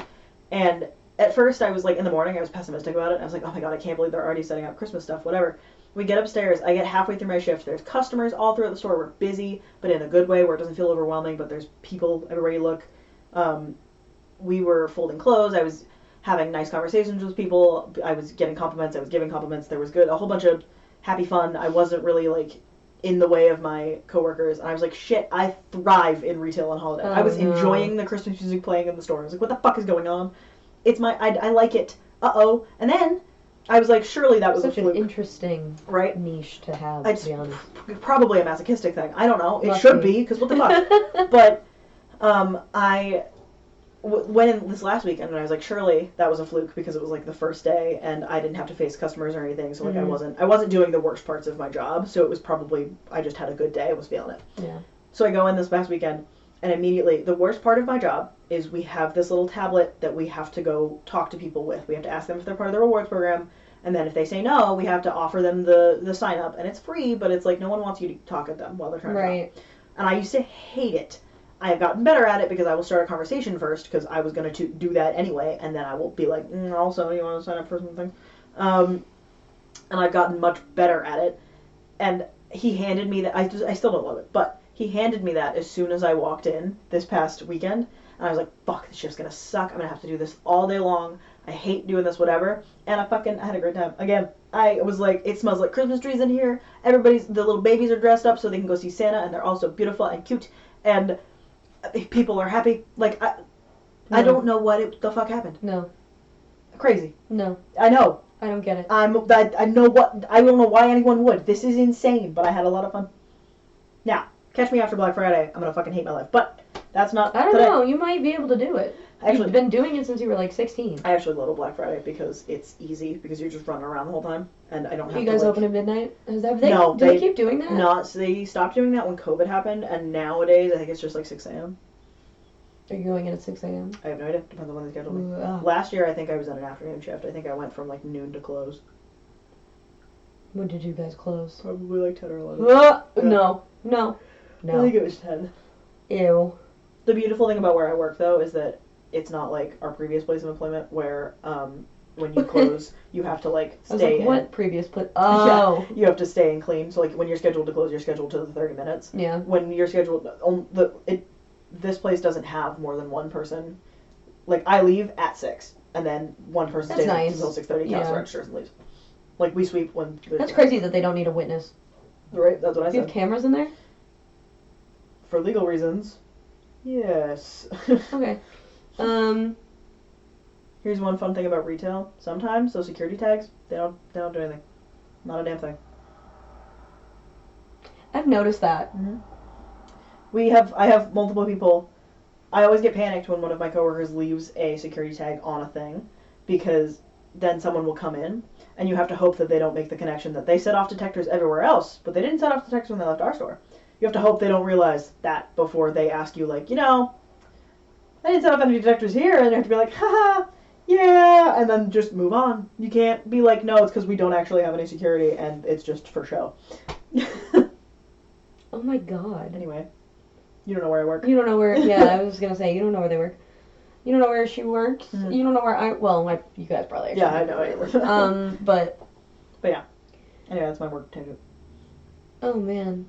And at first I was like, in the morning, I was pessimistic about it. I was like, oh my god, I can't believe they're already setting up Christmas stuff, whatever. We get upstairs. I get halfway through my shift. There's customers all throughout the store. We're busy, but in a good way where it doesn't feel overwhelming. But there's people everywhere you look. We were folding clothes. I was having nice conversations with people. I was getting compliments. I was giving compliments. There was a whole bunch of happy fun. I wasn't really like in the way of my coworkers. And I was like, shit, I thrive in retail on holiday. I was enjoying the Christmas music playing in the store. I was like, what the fuck is going on? I like it. Uh-oh. And then I was like, surely that was such a fluke. an interesting niche to have, it's to be honest. Probably a masochistic thing. I don't know. It should be, because what the fuck? But I went in this last weekend and I was like, surely that was a fluke because it was like the first day and I didn't have to face customers or anything. So like I wasn't doing the worst parts of my job. So it was probably, I just had a good day. I was feeling it. Yeah. So I go in this past weekend and immediately the worst part of my job is we have this little tablet that we have to go talk to people with. We have to ask them if they're part of the rewards program. And then if they say no, we have to offer them the sign up. And it's free, but it's like no one wants you to talk at them while they're trying to shop. And I used to hate it. I have gotten better at it because I will start a conversation first because I was going to do that anyway. And then I will be like, also, you want to sign up for something? And I've gotten much better at it. And he handed me that. I still don't love it, but he handed me that as soon as I walked in this past weekend. And I was like, fuck, this shit's going to suck. I'm going to have to do this all day long. I hate doing this, whatever. And I had a great time. Again, I was like, it smells like Christmas trees in here. The little babies are dressed up so they can go see Santa. And they're also beautiful and cute. And people are happy. Like, I don't know what the fuck happened. No. Crazy. No. I know. I don't get it. I don't know why anyone would. This is insane, but I had a lot of fun. Now, catch me after Black Friday. I'm gonna fucking hate my life. But that's not I don't know. You might be able to do it. You've been doing it since you were like 16. I actually love a Black Friday because it's easy because you're just running around the whole time and I don't have to. You guys open at midnight? Do they keep doing that? No, so they stopped doing that when COVID happened and nowadays I think it's just like 6 a.m. Are you going in at 6 a.m.? I have no idea. Depends on when they schedule me. Last year I think I was on an afternoon shift. I think I went from like noon to close. When did you guys close? Probably like 10 or 11. Yeah. No. I think it was 10. Ew. The beautiful thing about where I work though is that it's not like our previous place of employment where when you close you have to like stay in. What previous place? Oh. Yeah, you have to stay and clean. So like when you're scheduled to close, you're scheduled to the 30 minutes. Yeah. When you're scheduled, this place doesn't have more than one person. Like I leave at 6 and then one person stays until 6:30, counts registers and leaves. Like we sweep when. That's crazy that they don't need a witness. Right, that's what I said. Do you have cameras in there? For legal reasons, yes. Okay. Here's one fun thing about retail. Sometimes those security tags, they don't do anything. Not a damn thing. I've noticed that. Mm-hmm. I have multiple people. I always get panicked when one of my coworkers leaves a security tag on a thing because then someone will come in and you have to hope that they don't make the connection that they set off detectors everywhere else, but they didn't set off detectors when they left our store. You have to hope they don't realize that before they ask you, like, I didn't set off any detectors here, and you have to be like, haha, yeah, and then just move on. You can't be like, no, it's because we don't actually have any security, and it's just for show. Oh my god. Anyway, you don't know where I work. You don't know where, yeah, I was gonna say, you don't know where they work. You don't know where she works. Mm-hmm. You don't know where you guys probably actually. Yeah, I know where I work. But yeah. Anyway, that's my work tangent. Oh man.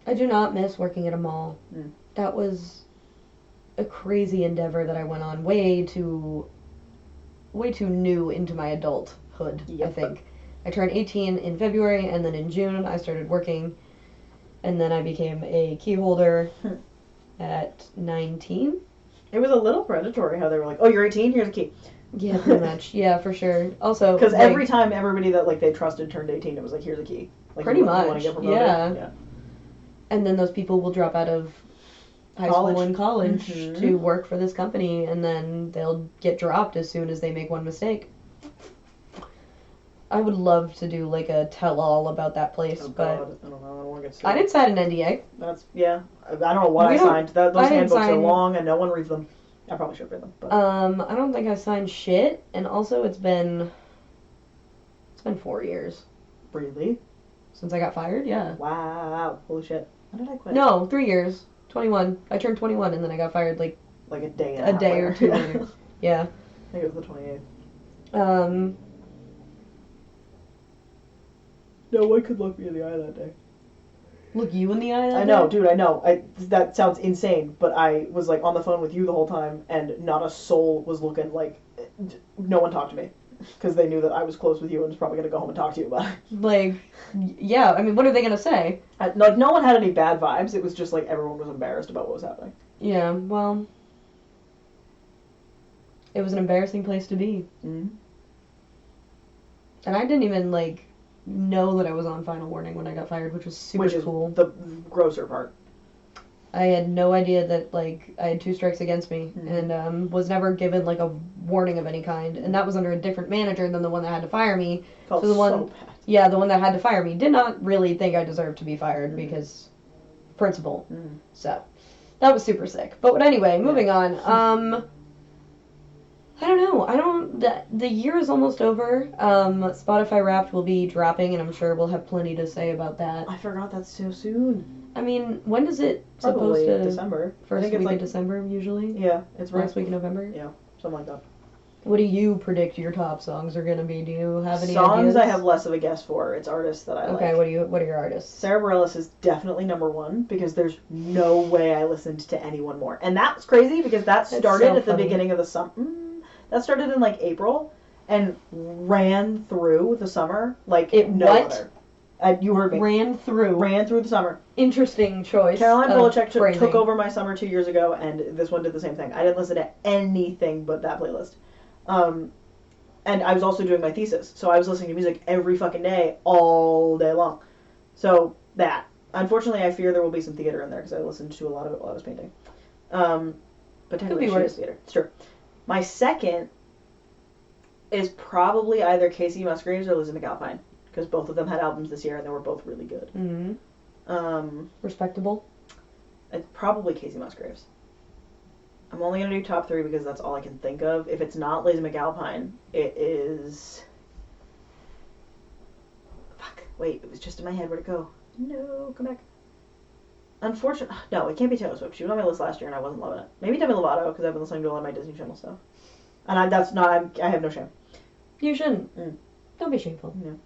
I do not miss working at a mall. Mm. That was a crazy endeavor that I went on way too new into my adulthood, yep. I think. I turned 18 in February, and then in June I started working, and then I became a key holder at 19. It was a little predatory how they were like, oh, you're 18, here's a key. Yeah, pretty much. Yeah, for sure. Also, because every time everybody that like they trusted turned 18, it was like, here's a key. Like, pretty much. You want to get promoted? Yeah. And then those people will drop out of high school and college to work for this company, and then they'll get dropped as soon as they make one mistake. I would love to do like a tell-all about that place, but God. I don't know. I don't want to get sued. I didn't sign an NDA. I don't know what I signed. Those handbooks are long and no one reads them. I probably should read them. But. I don't think I signed shit, and also it's been 4 years. Really? Since I got fired? Yeah. Wow. Holy shit. When did I quit? No, 3 years. 21. I turned 21 and then I got fired like a day and a half or two later. Yeah. I think it was the 28th. No one could look me in the eye that day. Look you in the eye? I know, dude, I know. That sounds insane, but I was like on the phone with you the whole time, and not a soul was looking. Like, no one talked to me because they knew that I was close with you and was probably gonna go home and talk to you about it. Like, yeah. I mean, what are they gonna say? Like, no one had any bad vibes. It was just like everyone was embarrassed about what was happening. Yeah. Well, it was an embarrassing place to be. Mm-hmm. And I didn't even like know that I was on final warning when I got fired, which was super cool. The grosser part. I had no idea that like I had 2 strikes against me, and was never given like a warning of any kind, and that was under a different manager than the one that had to fire me. Felt so the one, so bad. yeah, the one that had to fire me did not really think I deserved to be fired because principle. So that was super sick. But anyway, moving on. I don't know. The year is almost over. Spotify Wrapped will be dropping, and I'm sure we'll have plenty to say about that. I forgot that's so soon. I mean, when does it Probably supposed to? December. First week like, of December, usually. Yeah, it's Last week of November. Yeah, something like that. What do you predict your top songs are gonna be? Do you have any songs ideas? I have less of a guess for. It's artists that I like. Okay, what are your artists? Sarah Bareilles is definitely number 1 because there's no way I listened to anyone more. And that's crazy because that started at the beginning of the summer. That started in like April and ran through the summer like no other. You heard me. Ran through the summer. Interesting choice. Caroline Polachek took over my summer 2 years ago, and this one did the same thing. I didn't listen to anything but that playlist. And I was also doing my thesis, so I was listening to music every fucking day, all day long. So that. Unfortunately, I fear there will be some theater in there because I listened to a lot of it while I was painting. But technically, she is theater. It's true. My second is probably either Casey Musgraves or Lizzie McAlpine. Because both of them had albums this year, and they were both really good. Respectable. It's probably Casey Musgraves. I'm only going to do top 3 because that's all I can think of. If it's not Lizzie McAlpine, it is... Fuck. Wait, it was just in my head. Where'd it go? No, come back. Unfortunately... No, it can't be Taylor Swift. She was on my list last year, and I wasn't loving it. Maybe Demi Lovato, because I've been listening to a lot of my Disney Channel stuff. And I have no shame. You shouldn't. Don't be shameful. No.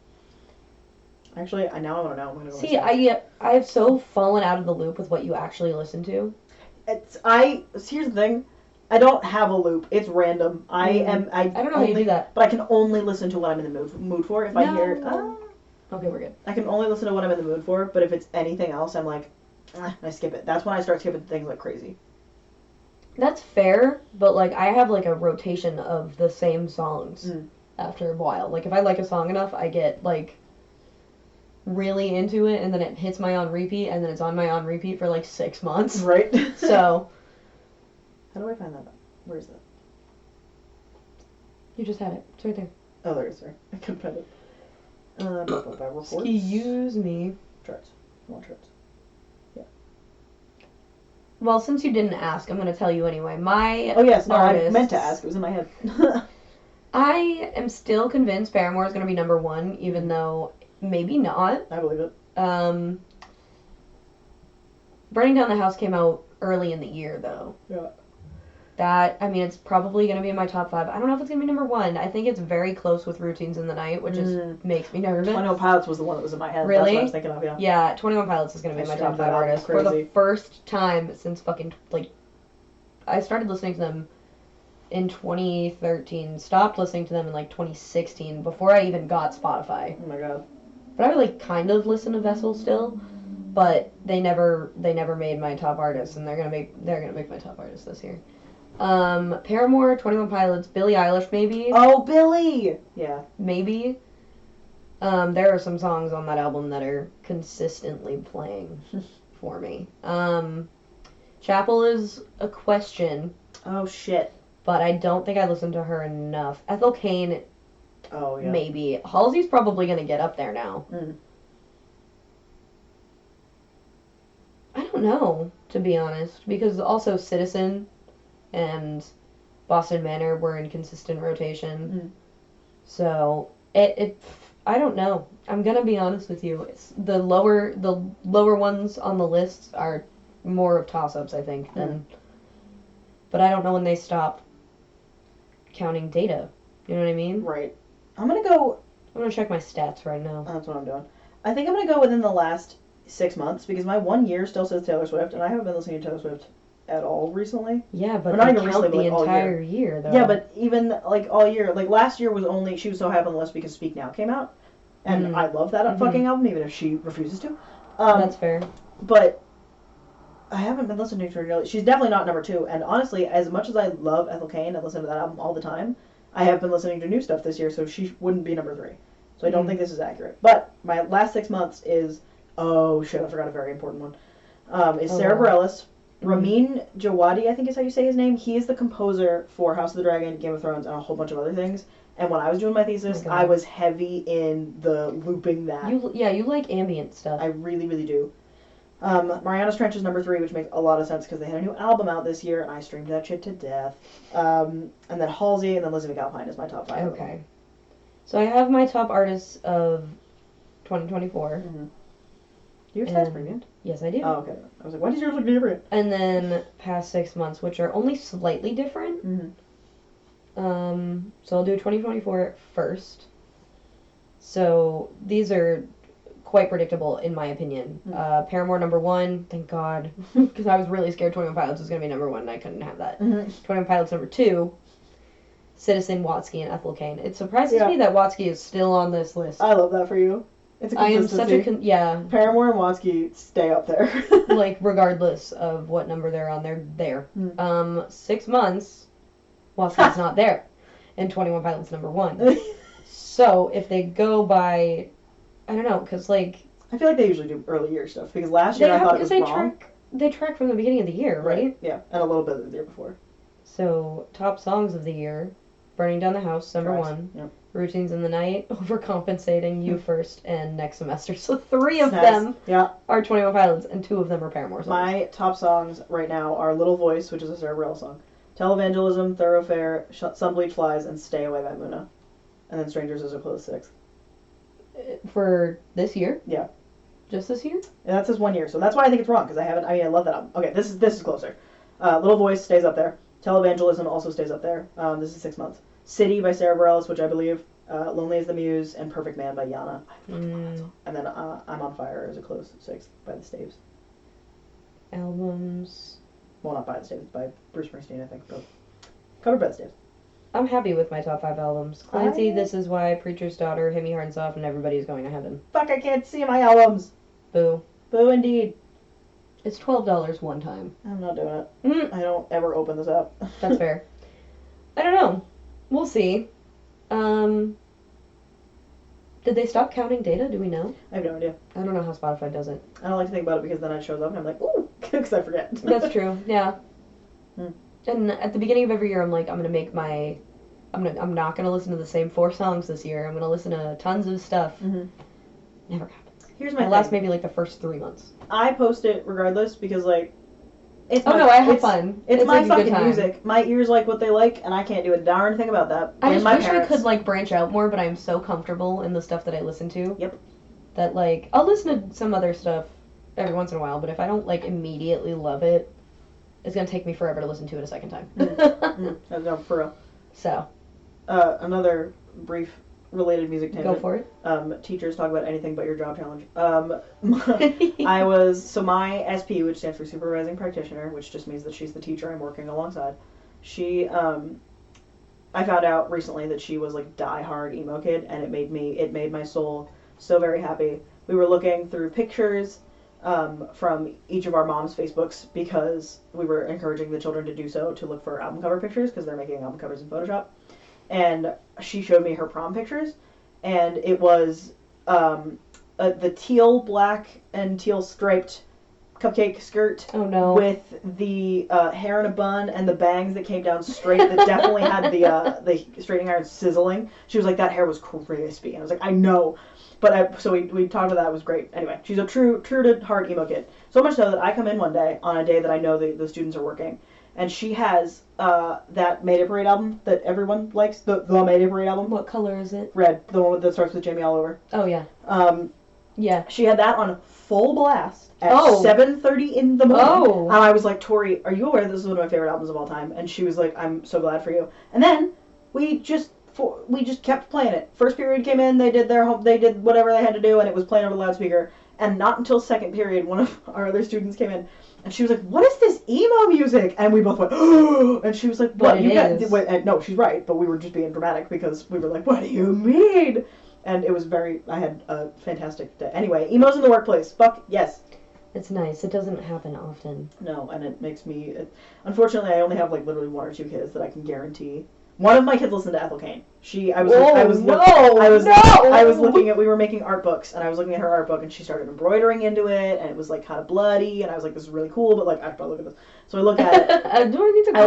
Actually, now I want to know. I'm gonna go See, I've so fallen out of the loop with what you actually listen to. Here's the thing. I don't have a loop. It's random. I don't know how you do that. But I can only listen to what I'm in the mood for. If I hear... okay, we're good. I can only listen to what I'm in the mood for, but if it's anything else, I'm like, I skip it. That's when I start skipping things like crazy. That's fair, but like I have like a rotation of the same songs after a while. Like if I like a song enough, I get like really into it, and then it hits my on repeat, and then it's on my on repeat for like 6 months. Right. So how do I find that? Where is that? You just had it. It's right there. Oh, there it is. Sorry, I couldn't find it. Reports. Excuse me. Charts. I want charts. Yeah. Well, since you didn't ask, I'm going to tell you anyway. Oh yes, no, I meant to ask. It was in my head. I am still convinced Paramore is going to be number 1, even though maybe not. I believe it. Burning Down the House came out early in the year, though. Yeah. That, I mean, it's probably going to be in my top 5. I don't know if it's going to be number 1. I think it's very close with Routines in the Night, which makes me nervous. 21 Pilots was the one that was in my head. Really? That's what I was thinking of, yeah. Yeah, 21 Pilots is going to be my top 5 artist. For the first time since fucking, like, I started listening to them in 2013. Stopped listening to them in, like, 2016, before I even got Spotify. Oh my god. But I would, like, kind of listen to Vessel still. But they never made my top artist, and they're gonna make my top artist this year. Paramore, 21 Pilots, Billie Eilish maybe. Oh, Billie! Yeah. Maybe. There are some songs on that album that are consistently playing for me. Chapel is a question. Oh, shit. But I don't think I listened to her enough. Ethel Cain, oh, yeah. Maybe. Halsey's probably gonna get up there now. I don't know, to be honest, because also Citizen and Boston Manor were in consistent rotation. So it I don't know. I'm gonna be honest with you. It's the lower ones on the list are more of toss-ups, I think, than. But I don't know when they stop counting data. You know what I mean? Right. I'm gonna check That's what I'm doing. I think I'm gonna go within the last 6 months because my 1 year still says Taylor Swift, and I haven't been listening to Taylor Swift at all recently. Yeah, but not they even count recently, but, the like, all entire year, though. Yeah, but even like all year, like last year was only she was so high up on the list because Speak Now came out, and I love that fucking album, even if she refuses to. That's fair. But I haven't been listening to her nearly. She's definitely not number 2, and honestly, as much as I love Ethel Cain and listen to that album all the time, I have been listening to new stuff this year, so she wouldn't be number 3. So I don't think this is accurate. But my last 6 months is, oh shit, I forgot a very important one. Is Sarah Bareilles. Ramin Djawadi, I think is how you say his name. He is the composer for House of the Dragon, Game of Thrones, and a whole bunch of other things. And when I was doing my thesis, I was heavy in the looping that. You like ambient stuff. I really, really do. Mariana's Trench is number 3, which makes a lot of sense because they had a new album out this year, and I streamed that shit to death. And then Halsey, and then Lizzie McAlpine is my top 5. Okay. So I have my top artists of 2024. Mm-hmm. Do you have Stats Premium? Yes, I do. Oh, okay. I was like, why does yours look different? And then past 6 months, which are only slightly different. Mm-hmm. So I'll do 2024 first. So these are quite predictable in my opinion. Paramore number 1, thank God, because I was really scared 21 Pilots was gonna be number 1, and I couldn't have that. 21 Pilots number 2, Citizen, Watsky, and Ethel Cain. It surprises me that Watsky is still on this list. I love that for you. It's a consistency. I am such a Paramore and Watsky stay up there. Like regardless of what number they're on, they're there. 6 months, Watsky's not there, and 21 Pilots number 1. So if they go by, I don't know, because like I feel like they usually do early year stuff because last year I thought it was wrong. They track from the beginning of the year, right? Yeah, and a little bit of the year before. So top songs of the year: Burning Down the House, number 1. Yep. Routines in the Night, Overcompensating, You First, and Next Semester. So 3 of them are 21 Pilots, and 2 of them are Paramore songs. My top songs right now are Little Voice, which is a Sarah Bareilles song, Televangelism, Thoroughfare, Sunbleach Flies, and Stay Away by Muna. And then Strangers is a close 6. For this year? Yeah. Just this year? And that's just 1 year, so that's why I think it's wrong, because I love that album. Okay, this is closer. Little Voice stays up there. Televangelism also stays up there. This is 6 months. City by Sarah Bareilles, which I believe. Lonely as the Muse, and Perfect Man by Yana. I fucking love that song. And then I'm on Fire is a close 6 by the Staves. Albums. Well, not by the Staves, by Bruce Springsteen, I think, but covered by the Staves. I'm happy with my top 5 albums. Clancy, This Is Why, Preacher's Daughter, Hit Me Hard and Soft, and Everybody's Going to Heaven. Fuck, I can't see my albums. Boo. Boo indeed. It's $12 one time. I'm not doing it. I don't ever open this up. That's fair. I don't know. We'll see. Did they stop counting data? Do we know? I have no idea. I don't know how Spotify does it. I don't like to think about it because then it shows up and I'm like, ooh, because I forget. That's true. Yeah. And at the beginning of every year, I'm like, I'm not gonna listen to the same 4 songs this year. I'm gonna listen to tons of stuff. Never happens. Here's my thing. Last maybe like the first 3 months. I post it regardless because like, it's I have fun. It's my like fucking music. My ears like what they like, and I can't do a darn thing about that. I just wish I could like branch out more, but I'm so comfortable in the stuff that I listen to. Yep. That like I'll listen to some other stuff every once in a while, but if I don't like immediately love it, it's gonna take me forever to listen to it a second time. No, for real. So. Another brief related music tangent. Go for it. Teachers talk about anything but your job challenge. My SP, which stands for supervising practitioner, which just means that she's the teacher I'm working alongside. She, I found out recently that she was like diehard emo kid, and it made my soul so very happy. We were looking through pictures from each of our moms' Facebooks because we were encouraging the children to do so, to look for album cover pictures because they're making album covers in Photoshop. And she showed me her prom pictures, and it was the teal black and teal striped cupcake skirt with the hair in a bun and the bangs that came down straight that definitely had the straightening iron sizzling. She was like, that hair was crispy. And I was like, I know. But so we talked about that. It was great. Anyway, she's a true to heart emo kid. So much so that I come in one day on a day that I know the students are working, and she has that Mayday Parade album that everyone likes, the Mayday Parade album. What color is it? Red, the one that starts with Jamie all over. Oh yeah. Yeah. She had that on full blast at 7:30 in the morning. Oh. And I was like, Tori, are you aware this is one of my favorite albums of all time? And she was like, I'm so glad for you. And then we just we just kept playing it. First period came in, they did whatever they had to do, and it was playing over the loudspeaker. And not until second period, one of our other students came in, and she was like, "What is this emo music?" And we both went, "Oh!" And she was like, "What? And no, she's right, but we were just being dramatic because we were like, "What do you mean?" And it was I had a fantastic day. Anyway, emos in the workplace. Fuck yes. It's nice. It doesn't happen often. No, and it makes me. Unfortunately, I only have like literally 1 or 2 kids that I can guarantee. One of my kids listened to Ethel Cain. I was looking at, we were making art books, and I was looking at her art book, and she started embroidering into it, and it was like kind of bloody, and I was like, this is really cool, but like, I should probably look at this. So I looked at it. I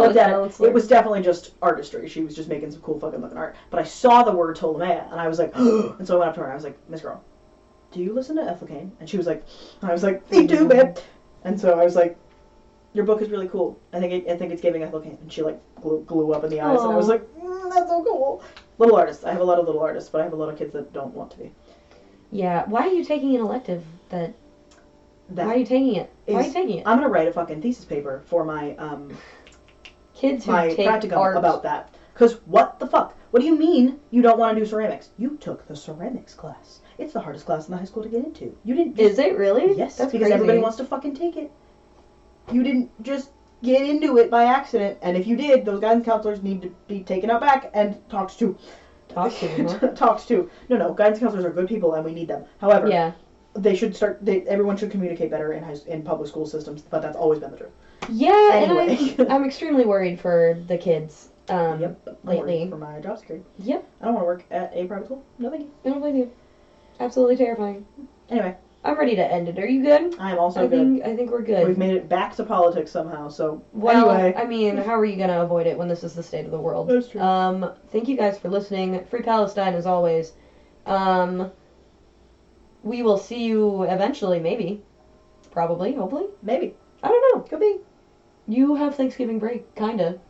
looked at it. It was definitely just artistry. She was just making some cool fucking looking art. But I saw the word Ptolemaea, and I was like, and so I went up to her, and I was like, Miss Girl, do you listen to Ethel Cain? And she was like, and I was like, me too, babe. And so I was like, your book is really cool. I think it's giving Ethel Cain. And she like glue up in the eyes, and I was like, that's so cool. Little artists. I have a lot of little artists, but I have a lot of kids that don't want to be. Yeah. Why are you taking an elective why are you taking it? Why are you taking it? I'm gonna write a fucking thesis paper for my kids who my take practicum art about that. Cause what the fuck? What do you mean you don't want to do ceramics? You took the ceramics class. It's the hardest class in the high school to get into. You didn't. Is it really? Yes. That's because crazy. everybody wants to fucking take it. You didn't just get into it by accident, and if you did, those guidance counselors need to be taken out back and talked to. Talked to, huh? Talked to. No, guidance counselors are good people, and we need them. However, yeah. they should start. Everyone should communicate better in public school systems, but that's always been the truth. Yeah, anyway. and I'm extremely worried for the kids. Yep. Lately. For my job security. Yep. I don't want to work at a private school. No, thank you. I don't blame you. Absolutely terrifying. Anyway. I'm ready to end it. Are you good? I am also good. I think we're good. We've made it back to politics somehow, so well, anyway. I mean, how are you going to avoid it when this is the state of the world? That's true. Thank you guys for listening. Free Palestine as always. We will see you eventually, maybe. Probably, hopefully. Maybe. I don't know. Could be. You have Thanksgiving break, kinda.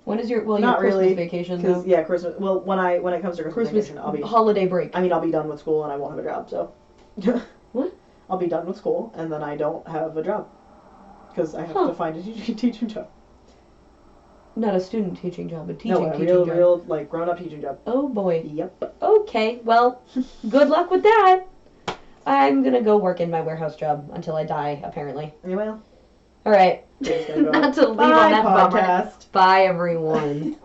When is your Not Christmas really, vacation? Though? Yeah, Christmas. Well, when it comes to Christmas vacation, I'll be holiday break. I mean, I'll be done with school and I won't have a job. So. What? I'll be done with school and then I don't have a job because I have to find a teaching job. Not a student teaching job, a teaching job. Real like grown up teaching job. Oh boy. Yep. Okay. Well, good luck with that. I'm gonna go work in my warehouse job until I die, apparently. You will. All right. Go. Not to leave on that podcast. bummer. Bye, everyone.